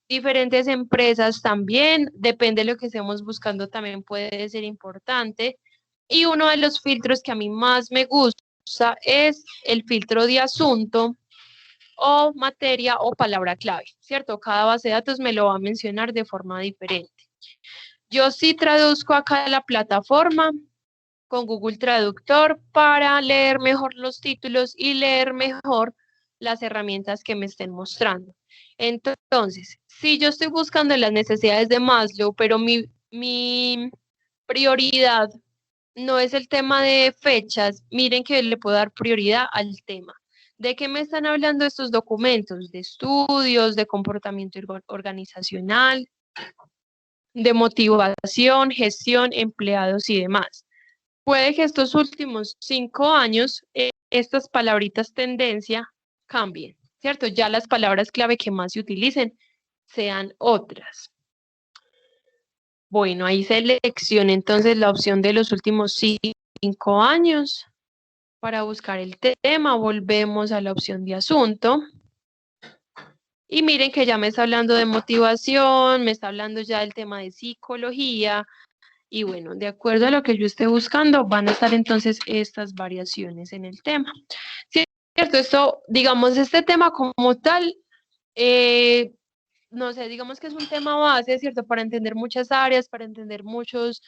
Diferentes empresas también, depende de lo que estemos buscando, también puede ser importante. Y uno de los filtros que a mí más me gusta es el filtro de asunto o materia o palabra clave, ¿cierto? Cada base de datos me lo va a mencionar de forma diferente. Yo sí traduzco acá la plataforma con Google Traductor para leer mejor los títulos y leer mejor las herramientas que me estén mostrando. Entonces, si yo estoy buscando las necesidades de Maslow, pero mi prioridad no es el tema de fechas, miren que le puedo dar prioridad al tema. ¿De qué me están hablando estos documentos? De estudios, de comportamiento organizacional, de motivación, gestión, empleados y demás. Puede que estos últimos 5 años, estas palabritas tendencia cambien, ¿cierto? Ya las palabras clave que más se utilicen sean otras. Bueno, ahí seleccioné entonces la opción de los últimos 5 años. Para buscar el tema, volvemos a la opción de asunto. Y miren que ya me está hablando de motivación, me está hablando ya del tema de psicología. Y bueno, de acuerdo a lo que yo esté buscando, van a estar entonces estas variaciones en el tema. ¿Cierto? Esto, digamos, este tema como tal, no sé, digamos que es un tema base, ¿cierto? Para entender muchas áreas, para entender muchos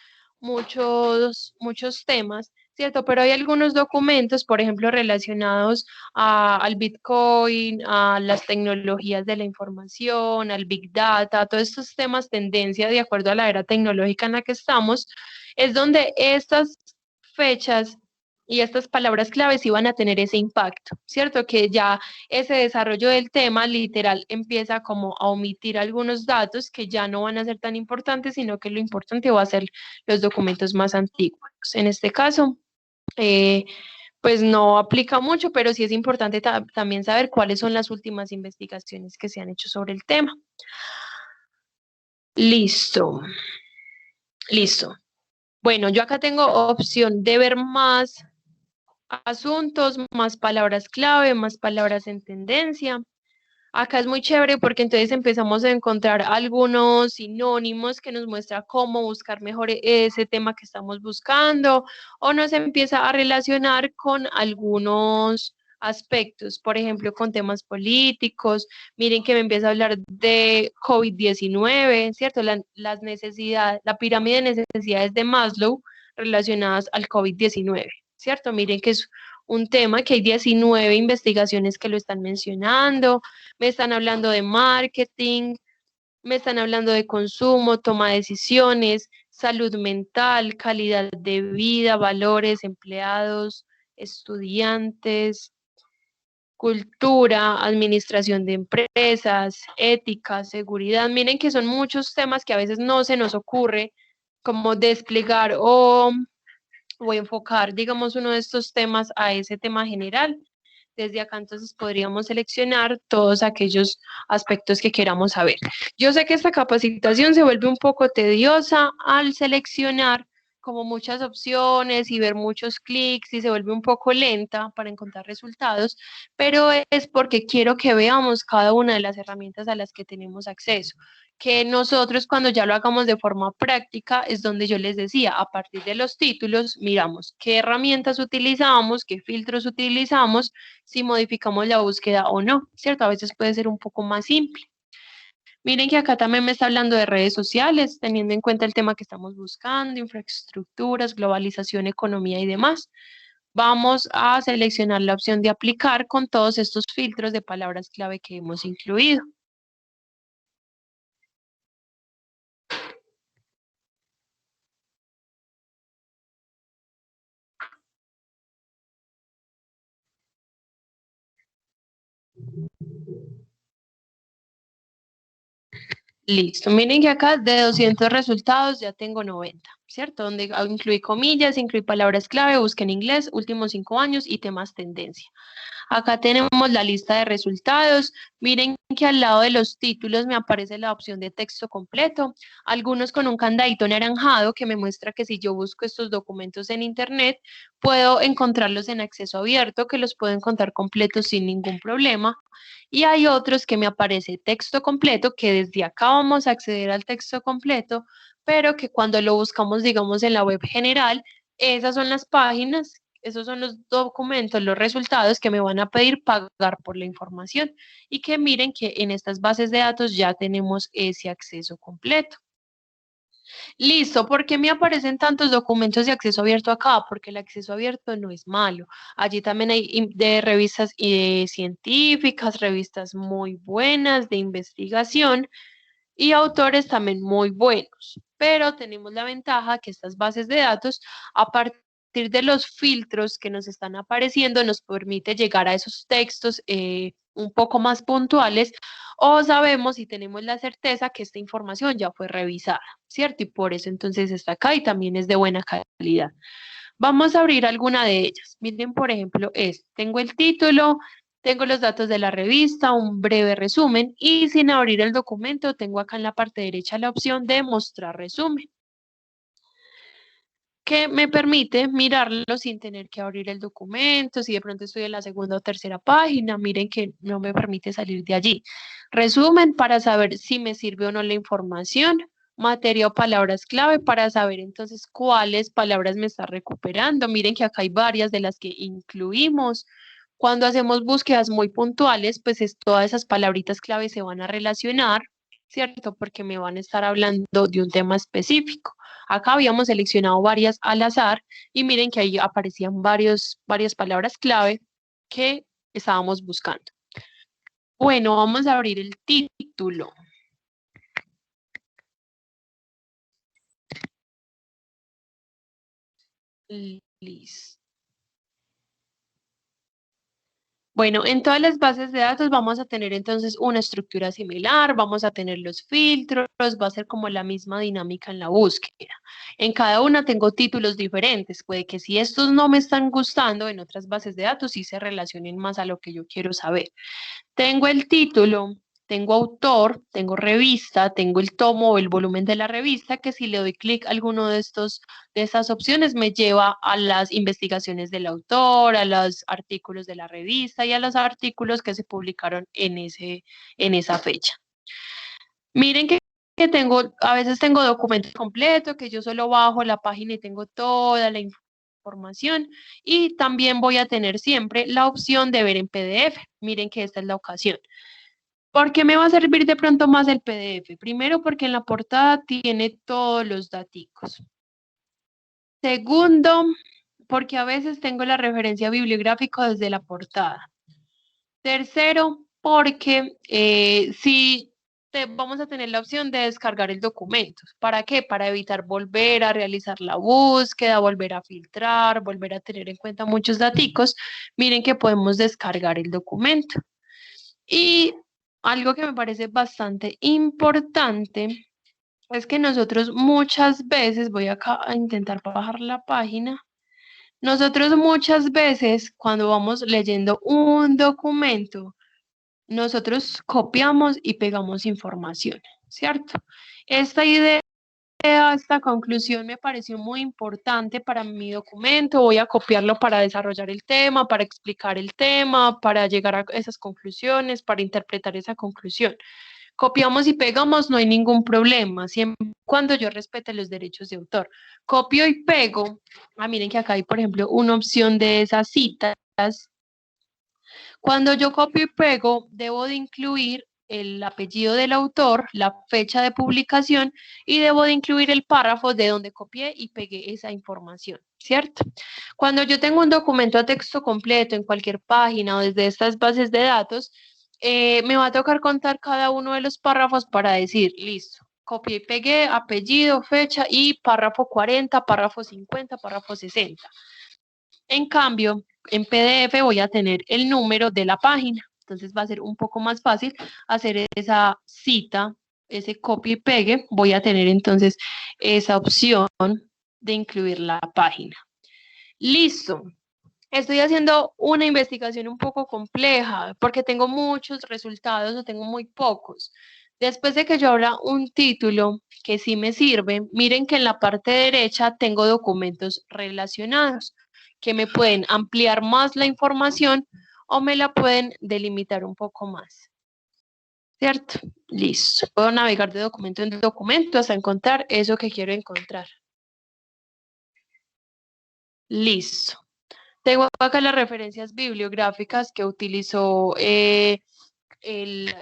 temas, ¿cierto? Pero hay algunos documentos, por ejemplo, relacionados al Bitcoin, a las tecnologías de la información, al Big Data, todos estos temas tendencia de acuerdo a la era tecnológica en la que estamos, es donde estas fechas y estas palabras claves iban a tener ese impacto, ¿cierto? Que ya ese desarrollo del tema literal empieza como a omitir algunos datos que ya no van a ser tan importantes, sino que lo importante va a ser los documentos más antiguos. En este caso, pues no aplica mucho, pero sí es importante también saber cuáles son las últimas investigaciones que se han hecho sobre el tema. Listo. Listo. Bueno, yo acá tengo opción de ver más asuntos, más palabras clave, más palabras en tendencia. Acá es muy chévere porque entonces empezamos a encontrar algunos sinónimos que nos muestra cómo buscar mejor ese tema que estamos buscando o nos empieza a relacionar con algunos aspectos, por ejemplo, con temas políticos. Miren que me empieza a hablar de COVID-19, ¿cierto? Las necesidades, la pirámide de necesidades de Maslow relacionadas al COVID-19, ¿cierto? Miren que es un tema que hay 19 investigaciones que lo están mencionando, me están hablando de marketing, me están hablando de consumo, toma de decisiones, salud mental, calidad de vida, valores, empleados, estudiantes. cultura, administración de empresas, ética, seguridad. Miren que son muchos temas que a veces no se nos ocurre como desplegar o enfocar, digamos, uno de estos temas a ese tema general. Desde acá entonces podríamos seleccionar todos aquellos aspectos que queramos saber. Yo sé que esta capacitación se vuelve un poco tediosa al seleccionar como muchas opciones y ver muchos clics y se vuelve un poco lenta para encontrar resultados, pero es porque quiero que veamos cada una de las herramientas a las que tenemos acceso, que nosotros cuando ya lo hagamos de forma práctica es donde yo les decía, a partir de los títulos, miramos qué herramientas utilizamos, qué filtros utilizamos, si modificamos la búsqueda o no, ¿cierto? A veces puede ser un poco más simple. Miren que acá también me está hablando de redes sociales, teniendo en cuenta el tema que estamos buscando, infraestructuras, globalización, economía y demás. Vamos a seleccionar la opción de aplicar con todos estos filtros de palabras clave que hemos incluido. Listo, miren que acá de 200 resultados ya tengo 90, ¿cierto? Donde incluí comillas, incluí palabras clave, busqué en inglés, últimos 5 años y temas tendencia. Acá tenemos la lista de resultados. Miren que al lado de los títulos me aparece la opción de texto completo, algunos con un candadito anaranjado que me muestra que si yo busco estos documentos en internet, puedo encontrarlos en acceso abierto, que los puedo encontrar completos sin ningún problema. Y hay otros que me aparece texto completo, que desde acá vamos a acceder al texto completo, pero que cuando lo buscamos, digamos, en la web general, esas son las páginas, esos son los documentos, los resultados que me van a pedir pagar por la información y que miren que en estas bases de datos ya tenemos ese acceso completo. Listo, ¿por qué me aparecen tantos documentos de acceso abierto acá? Porque el acceso abierto no es malo. Allí también hay de revistas científicas, revistas muy buenas de investigación y autores también muy buenos. Pero tenemos la ventaja que estas bases de datos, a partir de los filtros que nos están apareciendo, nos permite llegar a esos textos un poco más puntuales o sabemos y tenemos la certeza que esta información ya fue revisada, ¿cierto? Y por eso entonces está acá y también es de buena calidad. Vamos a abrir alguna de ellas. Miren, por ejemplo, tengo el título, tengo los datos de la revista, un breve resumen y sin abrir el documento tengo acá en la parte derecha la opción de mostrar resumen, que me permite mirarlo sin tener que abrir el documento. Si de pronto estoy en la segunda o tercera página, miren que no me permite salir de allí. Resumen para saber si me sirve o no la información. Materia o palabras clave para saber entonces cuáles palabras me está recuperando. Miren que acá hay varias de las que incluimos. Cuando hacemos búsquedas muy puntuales, pues todas esas palabritas clave se van a relacionar, ¿cierto? Porque me van a estar hablando de un tema específico. Acá habíamos seleccionado varias al azar y miren que ahí aparecían varias palabras clave que estábamos buscando. Bueno, vamos a abrir el título. Listo. Bueno, en todas las bases de datos vamos a tener entonces una estructura similar, vamos a tener los filtros, va a ser como la misma dinámica en la búsqueda. En cada una tengo títulos diferentes, puede que si estos no me están gustando en otras bases de datos, sí se relacionen más a lo que yo quiero saber. Tengo el título, tengo autor, tengo revista, tengo el tomo o el volumen de la revista, que si le doy clic a alguno de estas opciones me lleva a las investigaciones del autor, a los artículos de la revista y a los artículos que se publicaron en esa fecha. Miren que tengo, a veces tengo documentos completos, que yo solo bajo la página y tengo toda la información y también voy a tener siempre la opción de ver en PDF. Miren que esta es la ocasión. ¿Por qué me va a servir de pronto más el PDF? Primero, porque en la portada tiene todos los datos. Segundo, porque a veces tengo la referencia bibliográfica desde la portada. Tercero, porque si vamos a tener la opción de descargar el documento. ¿Para qué? Para evitar volver a realizar la búsqueda, volver a filtrar, volver a tener en cuenta muchos daticos. Miren que podemos descargar el documento. Y algo que me parece bastante importante es que nosotros muchas veces, voy acá a intentar bajar la página, nosotros muchas veces cuando vamos leyendo un documento, nosotros copiamos y pegamos información, ¿cierto? Esta idea, esta conclusión me pareció muy importante para mi documento. Voy a copiarlo para desarrollar el tema, para explicar el tema, para llegar a esas conclusiones, para interpretar esa conclusión. Copiamos y pegamos, no hay ningún problema, siempre cuando yo respete los derechos de autor. Copio y pego. Miren que acá hay, por ejemplo, una opción de esas citas. Cuando yo copio y pego, debo de incluir el apellido del autor, la fecha de publicación y debo de incluir el párrafo de donde copié y pegué esa información, ¿cierto? Cuando yo tengo un documento a texto completo en cualquier página o desde estas bases de datos, me va a tocar contar cada uno de los párrafos para decir, listo, copié y pegué, apellido, fecha y párrafo 40, párrafo 50, párrafo 60. En cambio, en PDF voy a tener el número de la página. Entonces va a ser un poco más fácil hacer esa cita, ese copy y pegue. Voy a tener entonces esa opción de incluir la página. Listo. Estoy haciendo una investigación un poco compleja porque tengo muchos resultados o tengo muy pocos. Después de que yo abra un título que sí me sirve, miren que en la parte derecha tengo documentos relacionados que me pueden ampliar más la información o me la pueden delimitar un poco más. ¿Cierto? Listo. Puedo navegar de documento en documento hasta encontrar eso que quiero encontrar. Listo. Tengo acá las referencias bibliográficas que utilizó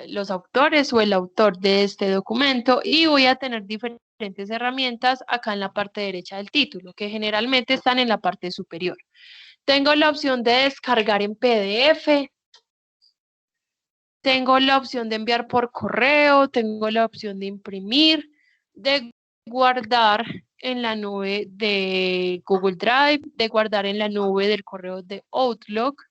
los autores o el autor de este documento y voy a tener diferentes herramientas acá en la parte derecha del título, que generalmente están en la parte superior. Tengo la opción de descargar en PDF, tengo la opción de enviar por correo, tengo la opción de imprimir, de guardar en la nube de Google Drive, de guardar en la nube del correo de Outlook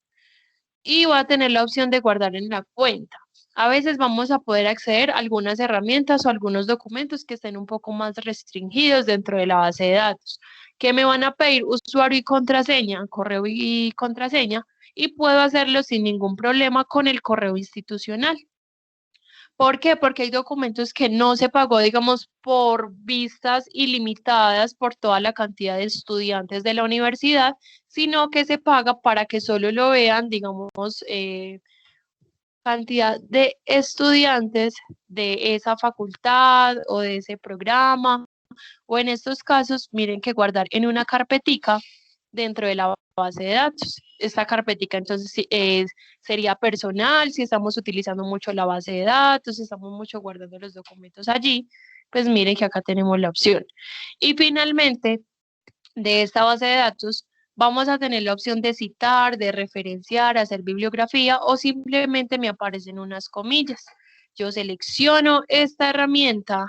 y voy a tener la opción de guardar en la cuenta. A veces vamos a poder acceder a algunas herramientas o algunos documentos que estén un poco más restringidos dentro de la base de datos, que me van a pedir usuario y contraseña, correo y contraseña, y puedo hacerlo sin ningún problema con el correo institucional. ¿Por qué? Porque hay documentos que no se pagó, digamos, por vistas ilimitadas por toda la cantidad de estudiantes de la universidad, sino que se paga para que solo lo vean, digamos, cantidad de estudiantes de esa facultad o de ese programa, o en estos casos, miren que guardar en una carpetica dentro de la base de datos. Esta carpetica entonces sería personal, si estamos utilizando mucho la base de datos, si estamos mucho guardando los documentos allí, pues miren que acá tenemos la opción. Y finalmente, de esta base de datos, vamos a tener la opción de citar, de referenciar, hacer bibliografía o simplemente me aparecen unas comillas. Yo selecciono esta herramienta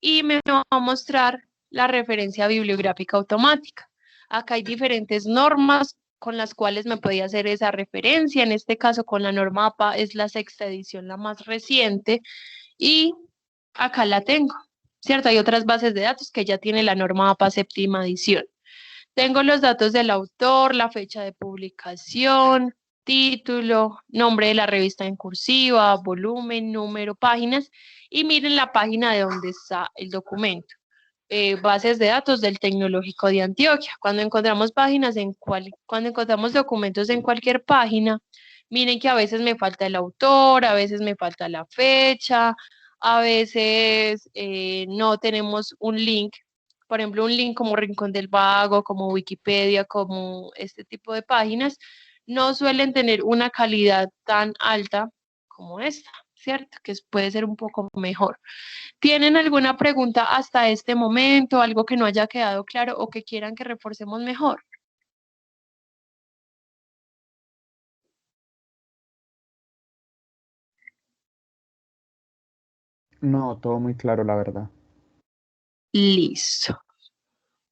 y me va a mostrar la referencia bibliográfica automática. Acá hay diferentes normas con las cuales me podía hacer esa referencia. En este caso, con la norma APA es la sexta edición, la más reciente, y acá la tengo, ¿cierto? Hay otras bases de datos que ya tienen la norma APA séptima edición. Tengo los datos del autor, la fecha de publicación, título, nombre de la revista en cursiva, volumen, número, páginas, y miren la página de donde está el documento. Bases de datos del Tecnológico de Antioquia. Cuando encontramos cuando encontramos documentos en cualquier página, miren que a veces me falta el autor, a veces me falta la fecha, a veces no tenemos un link, por ejemplo, un link como Rincón del Vago, como Wikipedia, como este tipo de páginas, no suelen tener una calidad tan alta como esta, ¿cierto? Que puede ser un poco mejor. ¿Tienen alguna pregunta hasta este momento, algo que no haya quedado claro o que quieran que reforcemos mejor? No, todo muy claro, la verdad. Listo.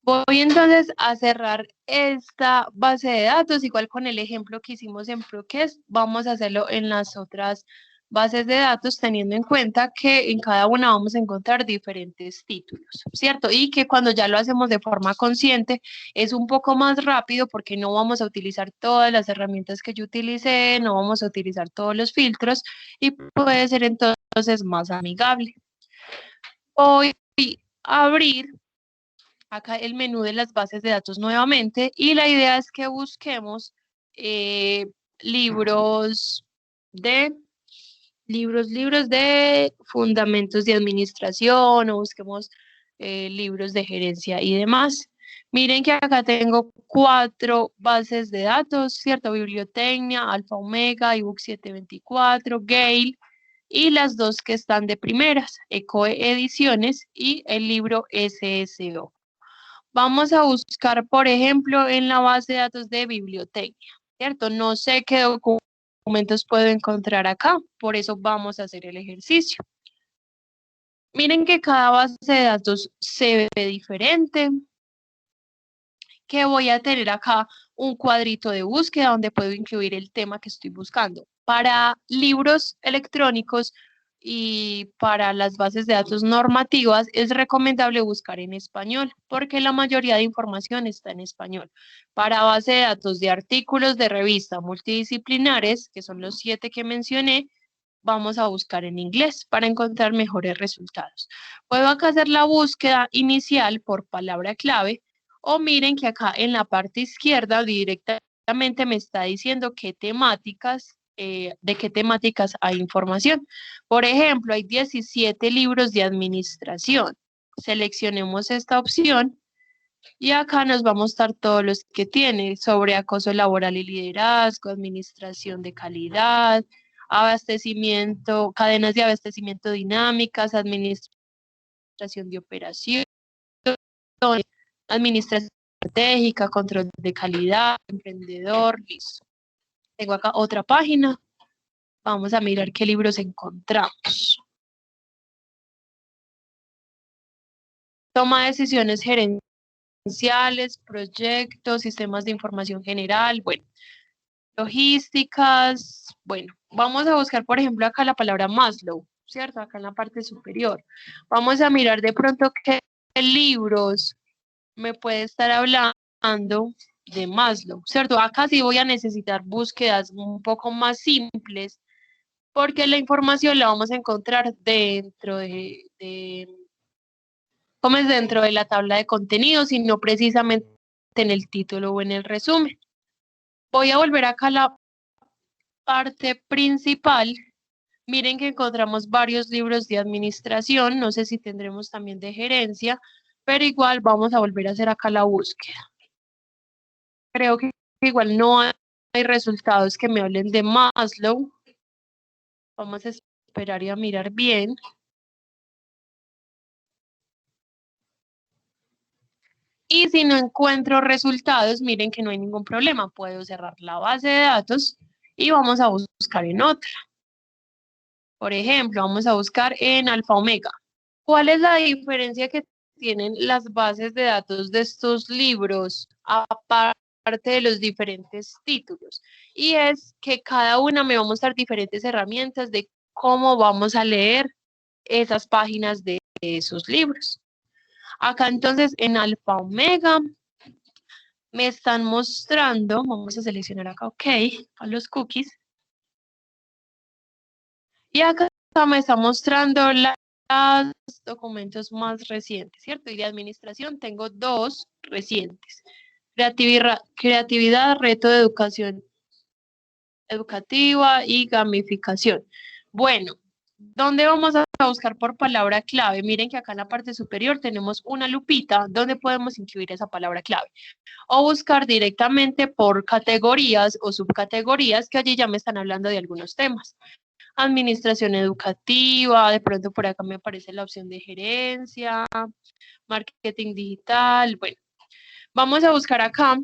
Voy entonces a cerrar esta base de datos, igual con el ejemplo que hicimos en Procast, vamos a hacerlo en las otras bases de datos, teniendo en cuenta que en cada una vamos a encontrar diferentes títulos, ¿cierto? Y que cuando ya lo hacemos de forma consciente es un poco más rápido porque no vamos a utilizar todas las herramientas que yo utilicé, no vamos a utilizar todos los filtros y puede ser entonces más amigable. Voy a abrir acá el menú de las bases de datos nuevamente y la idea es que busquemos eh, libros de libros de fundamentos de administración o busquemos libros de gerencia y demás. Miren que acá tengo 4 bases de datos, ¿cierto? Bibliotecnia, Alfa Omega, iBook 724, Gale y las dos que están de primeras, Ecoe Ediciones y el libro SSO. Vamos a buscar, por ejemplo, en la base de datos de biblioteca, ¿cierto? No sé qué documentos puedo encontrar acá, por eso vamos a hacer el ejercicio. Miren que cada base de datos se ve diferente, que voy a tener acá un cuadrito de búsqueda donde puedo incluir el tema que estoy buscando. Para libros electrónicos y para las bases de datos normativas es recomendable buscar en español porque la mayoría de información está en español. Para base de datos de artículos de revista multidisciplinares, que son los 7 que mencioné, vamos a buscar en inglés para encontrar mejores resultados. Puedo acá hacer la búsqueda inicial por palabra clave o miren que acá en la parte izquierda directamente me está diciendo qué temáticas, de qué temáticas hay información. Por ejemplo, hay 17 libros de administración. Seleccionemos esta opción y acá nos va a mostrar todos los que tiene sobre acoso laboral y liderazgo, administración de calidad, abastecimiento, cadenas de abastecimiento dinámicas, administración de operación, administración estratégica, control de calidad, emprendedor, listo. Tengo acá otra página. Vamos a mirar qué libros encontramos. Toma de decisiones gerenciales, proyectos, sistemas de información general, bueno, logísticas, bueno, vamos a buscar, por ejemplo, acá la palabra Maslow, ¿cierto? Acá en la parte superior. Vamos a mirar de pronto qué libros me puede estar hablando de Maslow, ¿cierto? Acá sí voy a necesitar búsquedas un poco más simples porque la información la vamos a encontrar dentro ¿cómo es dentro de la tabla de contenidos y no precisamente en el título o en el resumen? Voy a volver acá a la parte principal. Miren que encontramos varios libros de administración, no sé si tendremos también de gerencia, pero igual vamos a volver a hacer acá la búsqueda. Creo que igual no hay resultados que me hablen de Maslow. Vamos a esperar y a mirar bien. Y si no encuentro resultados, miren que no hay ningún problema. Puedo cerrar la base de datos y vamos a buscar en otra. Por ejemplo, vamos a buscar en Alfa Omega. ¿Cuál es la diferencia que tienen las bases de datos de estos libros aparte de los diferentes títulos? Y es que cada una me va a mostrar diferentes herramientas de cómo vamos a leer esas páginas de esos libros. Acá entonces en Alfa Omega me están mostrando, vamos a seleccionar acá, ok, a los cookies. Y acá me está mostrando los documentos más recientes, ¿cierto? Y de administración tengo 2 recientes. Creatividad, reto de educación educativa y gamificación. Bueno, ¿dónde vamos a buscar por palabra clave? Miren que acá en la parte superior tenemos una lupita donde podemos incluir esa palabra clave. O buscar directamente por categorías o subcategorías que allí ya me están hablando de algunos temas. Administración educativa, de pronto por acá me aparece la opción de gerencia, marketing digital, bueno, vamos a buscar acá,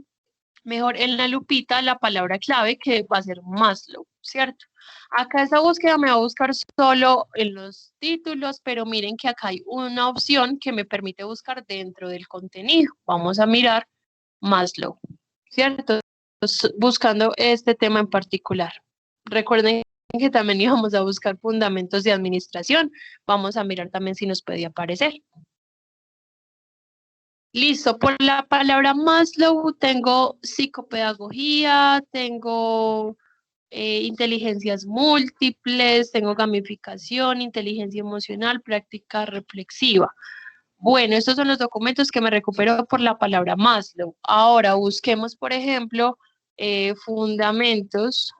mejor en la lupita, la palabra clave que va a ser Maslow, ¿cierto? Acá esta búsqueda me va a buscar solo en los títulos, pero miren que acá hay una opción que me permite buscar dentro del contenido. Vamos a mirar Maslow, ¿cierto? Buscando este tema en particular. Recuerden que también íbamos a buscar fundamentos de administración. Vamos a mirar también si nos puede aparecer. Listo, por la palabra Maslow tengo psicopedagogía, tengo inteligencias múltiples, tengo gamificación, inteligencia emocional, práctica reflexiva. Bueno, estos son los documentos que me recupero por la palabra Maslow. Ahora busquemos, por ejemplo, fundamentos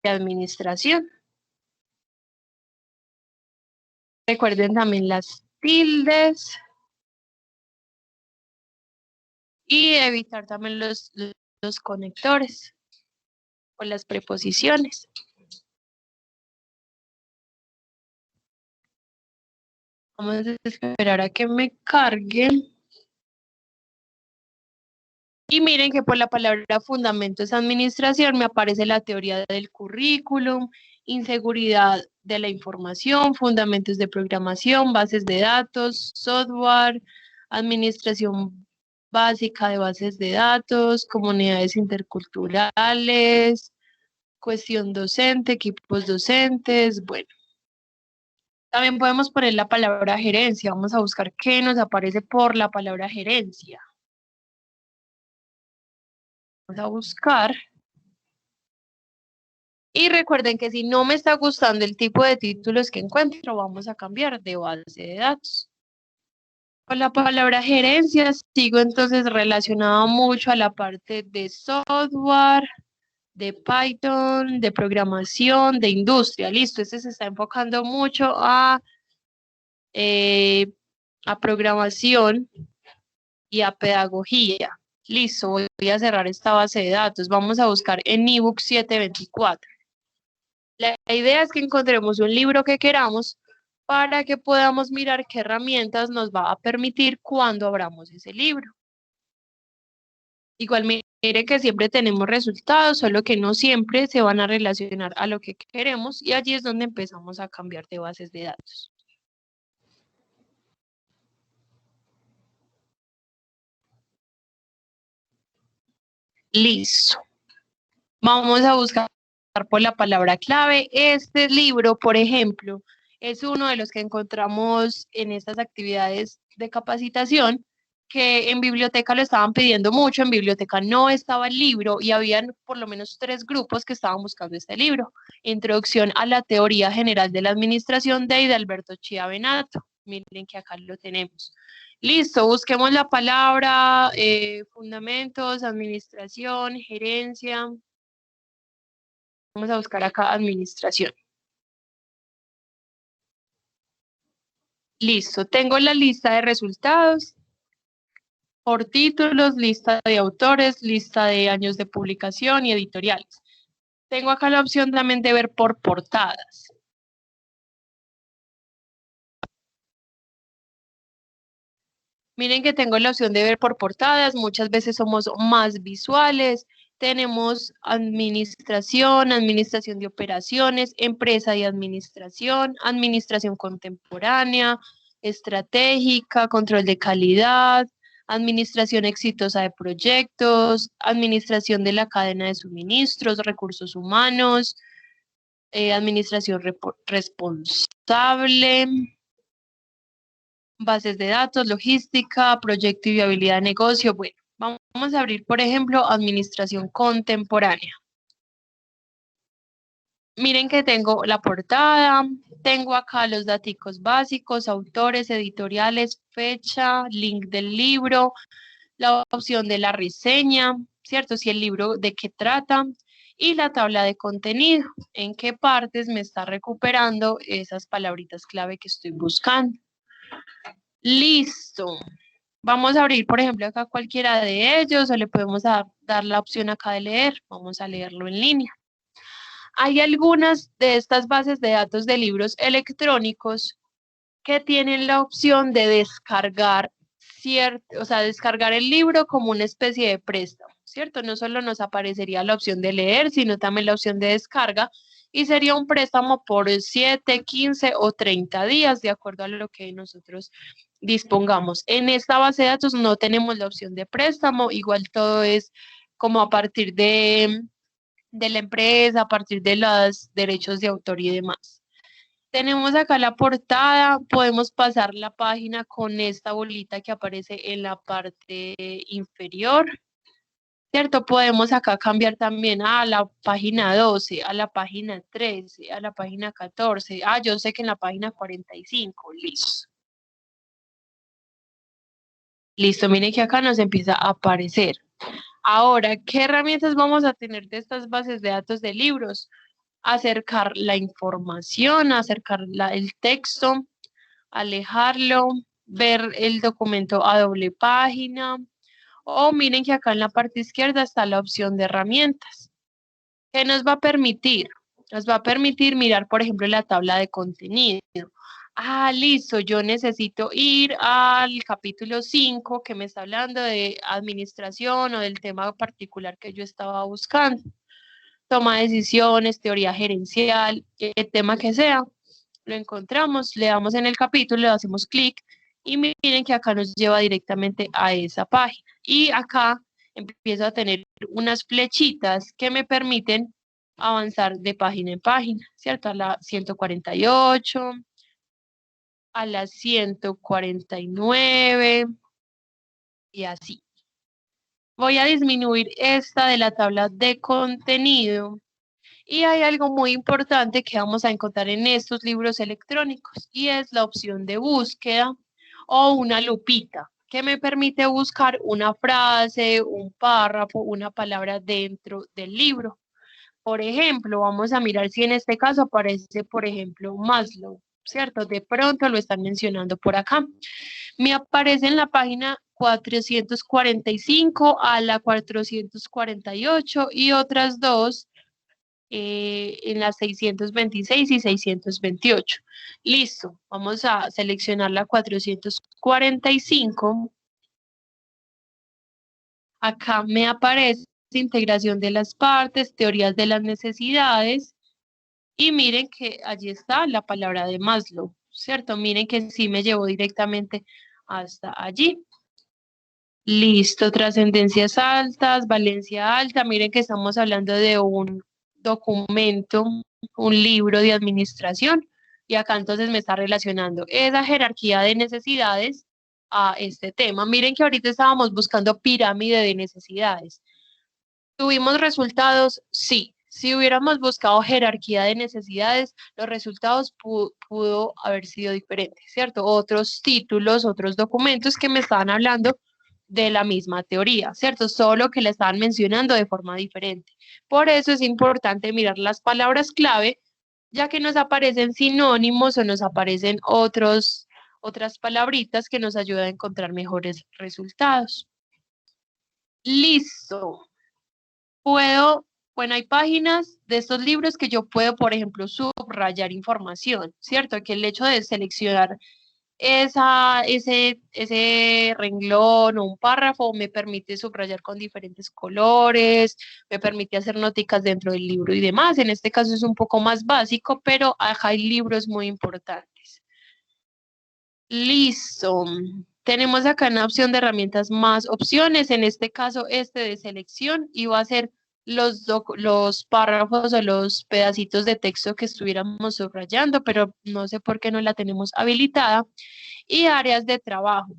de administración. Recuerden también las tildes y evitar también los conectores o las preposiciones. Vamos a esperar a que me carguen. Y miren que por la palabra fundamentos administración me aparece la teoría del currículum, inseguridad de la información, fundamentos de programación, bases de datos, software, administración básica de bases de datos, comunidades interculturales, cuestión docente, equipos docentes, bueno. También podemos poner la palabra gerencia. Vamos a buscar qué nos aparece por la palabra gerencia. Vamos a buscar. Y recuerden que si no me está gustando el tipo de títulos que encuentro, vamos a cambiar de base de datos. Con la palabra gerencia sigo entonces relacionado mucho a la parte de software, de Python, de programación, de industria. Listo, este se está enfocando mucho a programación y a pedagogía. Listo, voy a cerrar esta base de datos. Vamos a buscar en ebook 724. La idea es que encontremos un libro que queramos para que podamos mirar qué herramientas nos va a permitir cuando abramos ese libro. Igual mire que siempre tenemos resultados, solo que no siempre se van a relacionar a lo que queremos y allí es donde empezamos a cambiar de bases de datos. Listo. Vamos a buscar por la palabra clave. Este libro, por ejemplo, es uno de los que encontramos en estas actividades de capacitación, que en biblioteca lo estaban pidiendo mucho, en biblioteca no estaba el libro y habían por lo menos 3 grupos que estaban buscando este libro. Introducción a la teoría general de la administración de Alberto Chía Benato. Miren que acá lo tenemos. Listo, busquemos la palabra, fundamentos, administración, gerencia. Vamos a buscar acá administración. Listo, tengo la lista de resultados por títulos, lista de autores, lista de años de publicación y editoriales. Tengo acá la opción también de ver por portadas. Miren que tengo la opción de ver por portadas, muchas veces somos más visuales. Tenemos administración, administración de operaciones, empresa y administración, administración contemporánea, estratégica, control de calidad, administración exitosa de proyectos, administración de la cadena de suministros, recursos humanos, administración responsable, bases de datos, logística, proyecto y viabilidad de negocio. Bueno, vamos a abrir, por ejemplo, administración contemporánea. Miren que tengo la portada, tengo acá los datos básicos, autores, editoriales, fecha, link del libro, la opción de la reseña, ¿cierto? Si el libro de qué trata y la tabla de contenido, en qué partes me está recuperando esas palabritas clave que estoy buscando. Listo. Vamos a abrir, por ejemplo, acá cualquiera de ellos o le podemos dar la opción acá de leer. Vamos a leerlo en línea. Hay algunas de estas bases de datos de libros electrónicos que tienen la opción de descargar descargar el libro como una especie de préstamo, ¿cierto? ¿cierto? No solo nos aparecería la opción de leer, sino también la opción de descarga y sería un préstamo por 7, 15 o 30 días, de acuerdo a lo que nosotros dispongamos. En esta base de datos no tenemos la opción de préstamo, igual todo es como a partir de la empresa, a partir de los derechos de autor y demás. Tenemos acá la portada, podemos pasar la página con esta bolita que aparece en la parte inferior, ¿cierto? Podemos acá cambiar también a la página 12, a la página 13, a la página 14. Yo sé que en la página 45, listo. Listo, miren que acá nos empieza a aparecer. Ahora, ¿qué herramientas vamos a tener de estas bases de datos de libros? Acercar la información, acercar el texto, alejarlo, ver el documento a doble página, o miren que acá en la parte izquierda está la opción de herramientas. ¿Qué nos va a permitir? Nos va a permitir mirar, por ejemplo, la tabla de contenido. Listo, yo necesito ir al capítulo 5 que me está hablando de administración o del tema particular que yo estaba buscando. Toma de decisiones, teoría gerencial, el tema que sea. Lo encontramos, le damos en el capítulo, le hacemos clic y miren que acá nos lleva directamente a esa página. Y acá empiezo a tener unas flechitas que me permiten avanzar de página en página, ¿cierto? A la 148, a la 149 y así. Voy a disminuir esta de la tabla de contenido. Y hay algo muy importante que vamos a encontrar en estos libros electrónicos y es la opción de búsqueda o una lupita que me permite buscar una frase, un párrafo, una palabra dentro del libro. Por ejemplo, vamos a mirar si en este caso aparece, por ejemplo, Maslow, ¿cierto? De pronto lo están mencionando por acá. Me aparece en la página 445 a la 448 y otras dos en las 626 y 628. Listo, vamos a seleccionar la 445. Acá me aparece integración de las partes, teorías de las necesidades y miren que allí está la palabra de Maslow, ¿cierto? Miren que sí me llevó directamente hasta allí. Listo, trascendencias altas, valencia alta. Miren que estamos hablando de un documento, un libro de administración. Y acá entonces me está relacionando esa jerarquía de necesidades a este tema. Miren que ahorita estábamos buscando pirámide de necesidades. ¿Tuvimos resultados? Sí. Si hubiéramos buscado jerarquía de necesidades, los resultados pudo haber sido diferentes, ¿cierto? Otros títulos, otros documentos que me estaban hablando de la misma teoría, ¿cierto? Solo que la estaban mencionando de forma diferente. Por eso es importante mirar las palabras clave, ya que nos aparecen sinónimos o nos aparecen otras palabritas que nos ayudan a encontrar mejores resultados. Listo. Bueno, hay páginas de estos libros que yo puedo, por ejemplo, subrayar información, ¿cierto? Que el hecho de seleccionar ese renglón o un párrafo me permite subrayar con diferentes colores, me permite hacer noticas dentro del libro y demás. En este caso es un poco más básico, pero acá hay libros muy importantes. Listo. Tenemos acá una opción de herramientas más opciones, en este caso este de selección y va a ser los párrafos o los pedacitos de texto que estuviéramos subrayando, pero no sé por qué no la tenemos habilitada. Y áreas de trabajo.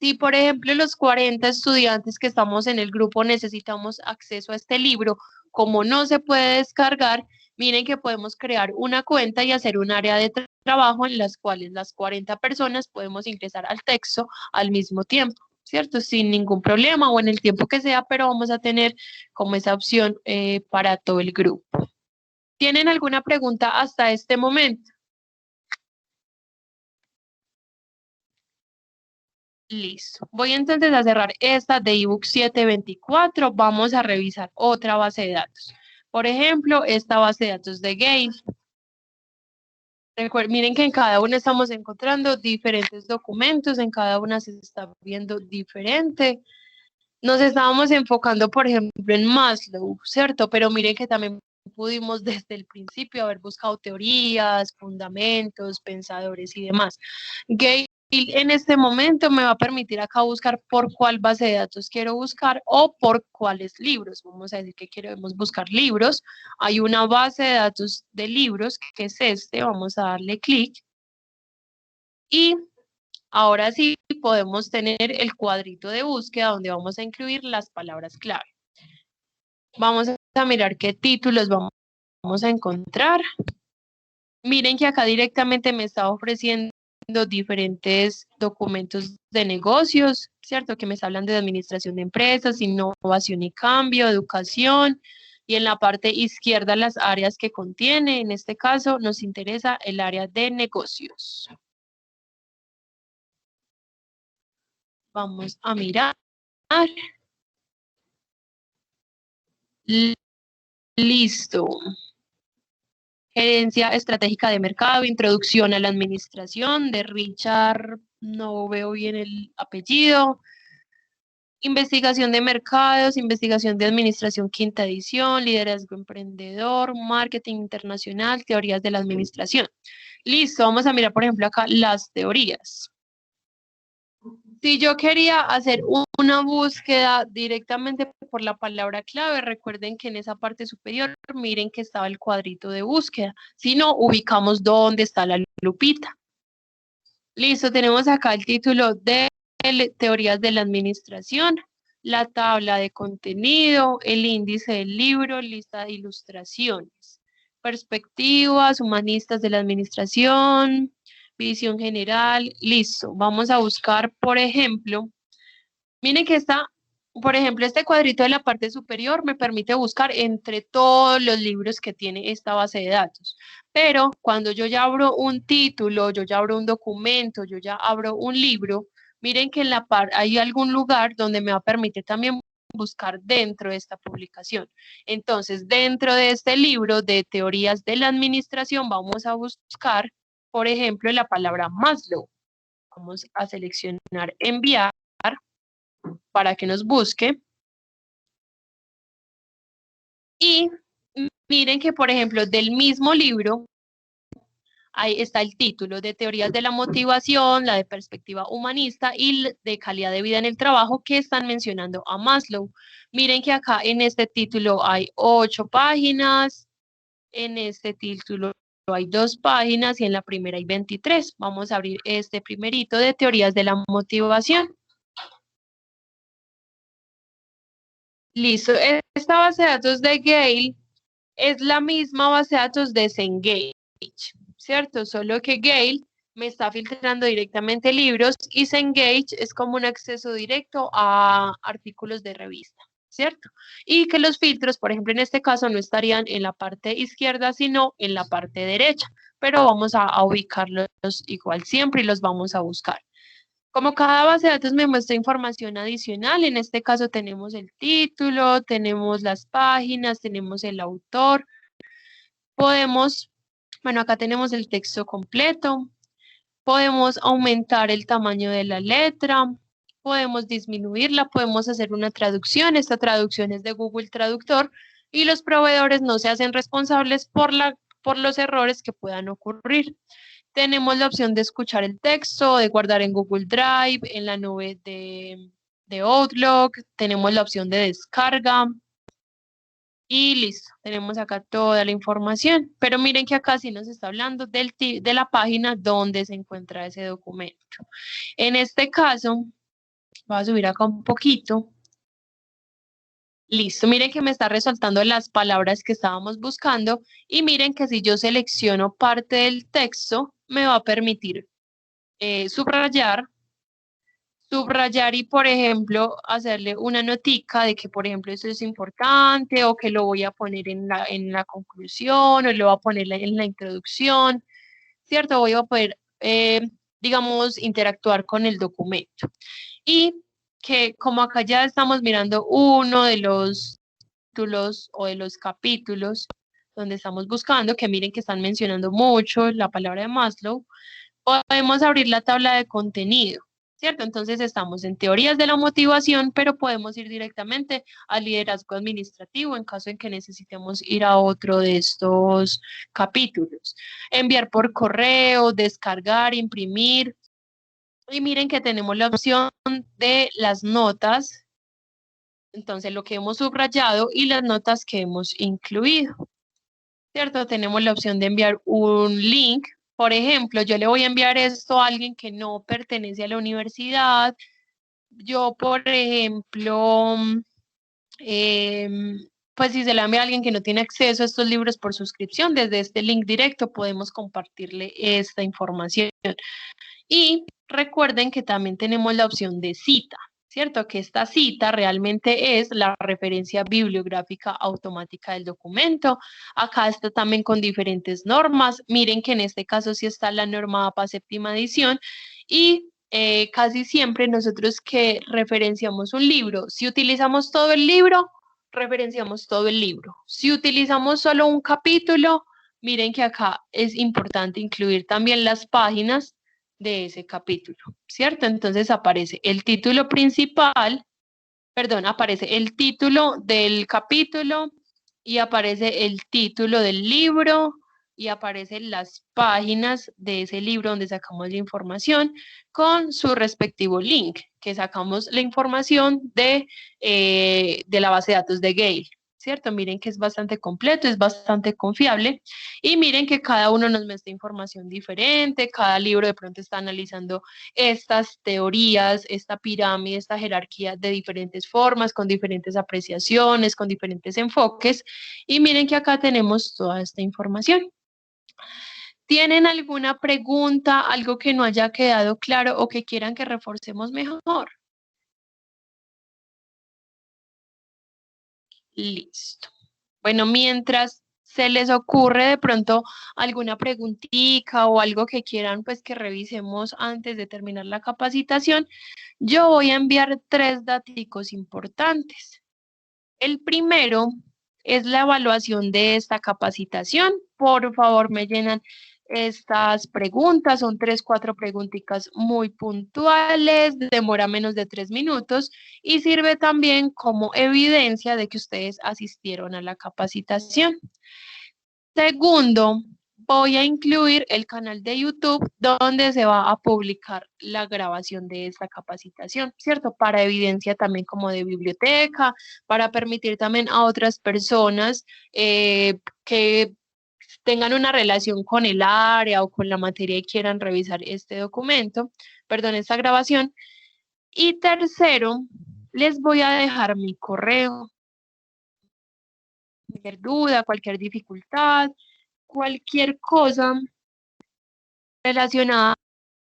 Si, por ejemplo, los 40 estudiantes que estamos en el grupo necesitamos acceso a este libro, como no se puede descargar, miren que podemos crear una cuenta y hacer un área de trabajo en las cuales las 40 personas podemos ingresar al texto al mismo tiempo, ¿cierto? Sin ningún problema o en el tiempo que sea, pero vamos a tener como esa opción para todo el grupo. ¿Tienen alguna pregunta hasta este momento? Listo. Voy entonces a cerrar esta de ebook 724. Vamos a revisar otra base de datos. Por ejemplo, esta base de datos de Gale. Miren que en cada una estamos encontrando diferentes documentos, en cada una se está viendo diferente. Nos estábamos enfocando, por ejemplo, en Maslow, ¿cierto? Pero miren que también pudimos desde el principio haber buscado teorías, fundamentos, pensadores y demás. Gale en este momento me va a permitir acá buscar por cuál base de datos quiero buscar o por cuáles libros. Vamos a decir que queremos buscar libros. Hay una base de datos de libros que es este. Vamos a darle clic y ahora sí podemos tener el cuadrito de búsqueda donde vamos a incluir las palabras clave. Vamos a mirar qué títulos vamos a encontrar. Miren que acá directamente me está ofreciendo diferentes documentos de negocios, ¿cierto? Que me hablan de administración de empresas, innovación y cambio, educación, y en la parte izquierda las áreas que contiene. En este caso nos interesa el área de negocios. Vamos a mirar. Listo. Gerencia estratégica de mercado, introducción a la administración de Richard, no veo bien el apellido. Investigación de mercados, investigación de administración, quinta edición, liderazgo emprendedor, marketing internacional, teorías de la administración. Listo, vamos a mirar, por ejemplo, acá las teorías. Si yo quería hacer una búsqueda directamente por la palabra clave, recuerden que en esa parte superior, miren que estaba el cuadrito de búsqueda. Si no, ubicamos dónde está la lupita. Listo, tenemos acá el título de teorías de la administración, la tabla de contenido, el índice del libro, lista de ilustraciones, perspectivas humanistas de la administración, visión general, listo. Vamos a buscar, por ejemplo, miren que está, por ejemplo, este cuadrito de la parte superior me permite buscar entre todos los libros que tiene esta base de datos. Pero cuando yo ya abro un título, yo ya abro un documento, yo ya abro un libro, miren que en la parte hay algún lugar donde me va a permitir también buscar dentro de esta publicación. Entonces, dentro de este libro de teorías de la administración, vamos a buscar, por ejemplo, la palabra Maslow. Vamos a seleccionar enviar para que nos busque. Y miren que, por ejemplo, del mismo libro, ahí está el título de teorías de la motivación, la de perspectiva humanista y de calidad de vida en el trabajo que están mencionando a Maslow. Miren que acá en este título hay 8 páginas, en este título hay 2 páginas y en la primera hay 23. Vamos a abrir este primerito de teorías de la motivación. Listo, esta base de datos de Gale es la misma base de datos de Cengage, ¿cierto? Solo que Gale me está filtrando directamente libros y Cengage es como un acceso directo a artículos de revista, ¿cierto? Y que los filtros, por ejemplo, en este caso no estarían en la parte izquierda, sino en la parte derecha, pero vamos a ubicarlos igual siempre y los vamos a buscar. Como cada base de datos me muestra información adicional, en este caso tenemos el título, tenemos las páginas, tenemos el autor. Podemos, bueno, acá tenemos el texto completo. Podemos aumentar el tamaño de la letra. Podemos disminuirla, podemos hacer una traducción. Esta traducción es de Google Traductor y los proveedores no se hacen responsables por los errores que puedan ocurrir. Tenemos la opción de escuchar el texto, de guardar en Google Drive, en la nube de Outlook. Tenemos la opción de descarga. Y listo, tenemos acá toda la información. Pero miren que acá sí nos está hablando de la página donde se encuentra ese documento. En este caso, voy a subir acá un poquito. Listo, miren que me está resaltando las palabras que estábamos buscando y miren que si yo selecciono parte del texto, me va a permitir subrayar y, por ejemplo, hacerle una notica de que, por ejemplo, eso es importante o que lo voy a poner en la conclusión o lo voy a poner en la introducción, ¿cierto? Voy a poder, digamos, interactuar con el documento. Y que como acá ya estamos mirando uno de los títulos o de los capítulos donde estamos buscando, que miren que están mencionando mucho la palabra de Maslow, podemos abrir la tabla de contenido. ¿cierto? Entonces estamos en teorías de la motivación, pero podemos ir directamente al liderazgo administrativo en caso en que necesitemos ir a otro de estos capítulos. Enviar por correo, descargar, imprimir. Y miren que tenemos la opción de las notas, entonces lo que hemos subrayado y las notas que hemos incluido, ¿cierto? Tenemos la opción de enviar un link. Por ejemplo, yo le voy a enviar esto a alguien que no pertenece a la universidad. Yo, por ejemplo, pues si se le envía a alguien que no tiene acceso a estos libros por suscripción, desde este link directo podemos compartirle esta información. Y recuerden que también tenemos la opción de cita, ¿cierto? Que esta cita realmente es la referencia bibliográfica automática del documento. Acá está también con diferentes normas. Miren que en este caso sí está la norma APA séptima edición y casi siempre nosotros que referenciamos un libro, si utilizamos todo el libro, referenciamos todo el libro. Si utilizamos solo un capítulo, miren que acá es importante incluir también las páginas de ese capítulo, ¿cierto? Entonces aparece el título principal, perdón, aparece el título del capítulo y aparece el título del libro y aparecen las páginas de ese libro donde sacamos la información con su respectivo link, que sacamos la información de la base de datos de Gale. ¿Cierto? Miren que es bastante completo, es bastante confiable y miren que cada uno nos muestra información diferente, cada libro de pronto está analizando estas teorías, esta pirámide, esta jerarquía de diferentes formas, con diferentes apreciaciones, con diferentes enfoques y miren que acá tenemos toda esta información. ¿Tienen alguna pregunta, algo que no haya quedado claro o que quieran que reforcemos mejor? Listo. Bueno, mientras se les ocurre de pronto alguna preguntita o algo que quieran pues que revisemos antes de terminar la capacitación, yo voy a enviar 3 datos importantes. El primero es la evaluación de esta capacitación. Por favor, me llenan estas preguntas. Son 3, 4 preguntitas muy puntuales, demora menos de 3 minutos y sirve también como evidencia de que ustedes asistieron a la capacitación. Segundo, voy a incluir el canal de YouTube donde se va a publicar la grabación de esta capacitación, ¿cierto? Para evidencia también como de biblioteca, para permitir también a otras personas que tengan una relación con el área o con la materia y quieran revisar este documento, perdón, esta grabación. Y tercero, les voy a dejar mi correo. Cualquier duda, cualquier dificultad, cualquier cosa relacionada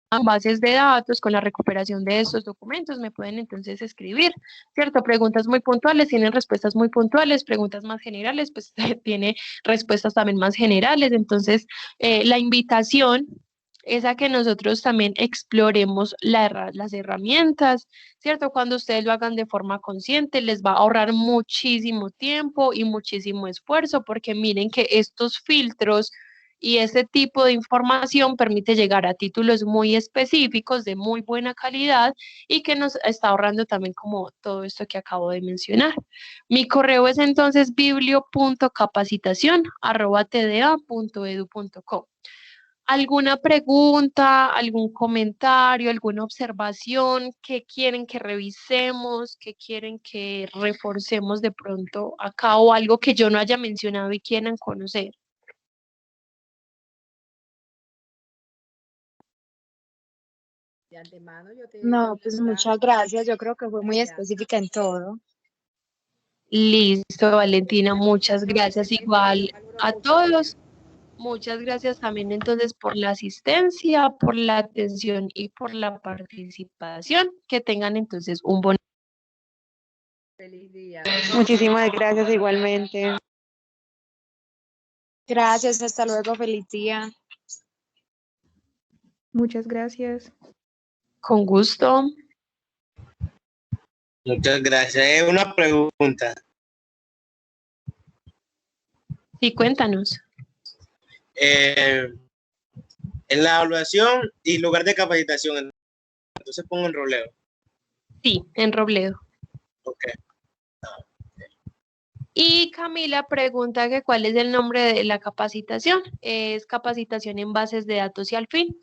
con bases de datos, con la recuperación de estos documentos, me pueden entonces escribir, ¿cierto? Preguntas muy puntuales, tienen respuestas muy puntuales, preguntas más generales, pues tiene respuestas también más generales. Entonces, la invitación es a que nosotros también exploremos las herramientas, ¿cierto? Cuando ustedes lo hagan de forma consciente, les va a ahorrar muchísimo tiempo y muchísimo esfuerzo, porque miren que estos filtros y ese tipo de información permite llegar a títulos muy específicos de muy buena calidad y que nos está ahorrando también como todo esto que acabo de mencionar. Mi correo es entonces biblio.capacitación@tda.edu.co. ¿Alguna pregunta, algún comentario, alguna observación que quieren que revisemos, que quieren que reforcemos de pronto acá o algo que yo no haya mencionado y quieran conocer? No, pues muchas gracias. Yo creo que fue muy específica en todo. Listo, Valentina, muchas gracias igual a todos. Muchas gracias también entonces por la asistencia, por la atención y por la participación. Que tengan entonces un buen Muchísimas gracias igualmente. Gracias, hasta luego, feliz día. Muchas gracias. con gusto. Muchas gracias. Una pregunta. Sí, cuéntanos. En la evaluación y lugar de capacitación, se ponga en Robledo. Sí, en Robledo. Ok. Y Camila pregunta que cuál es el nombre de la capacitación. Es capacitación en bases de datos y al fin.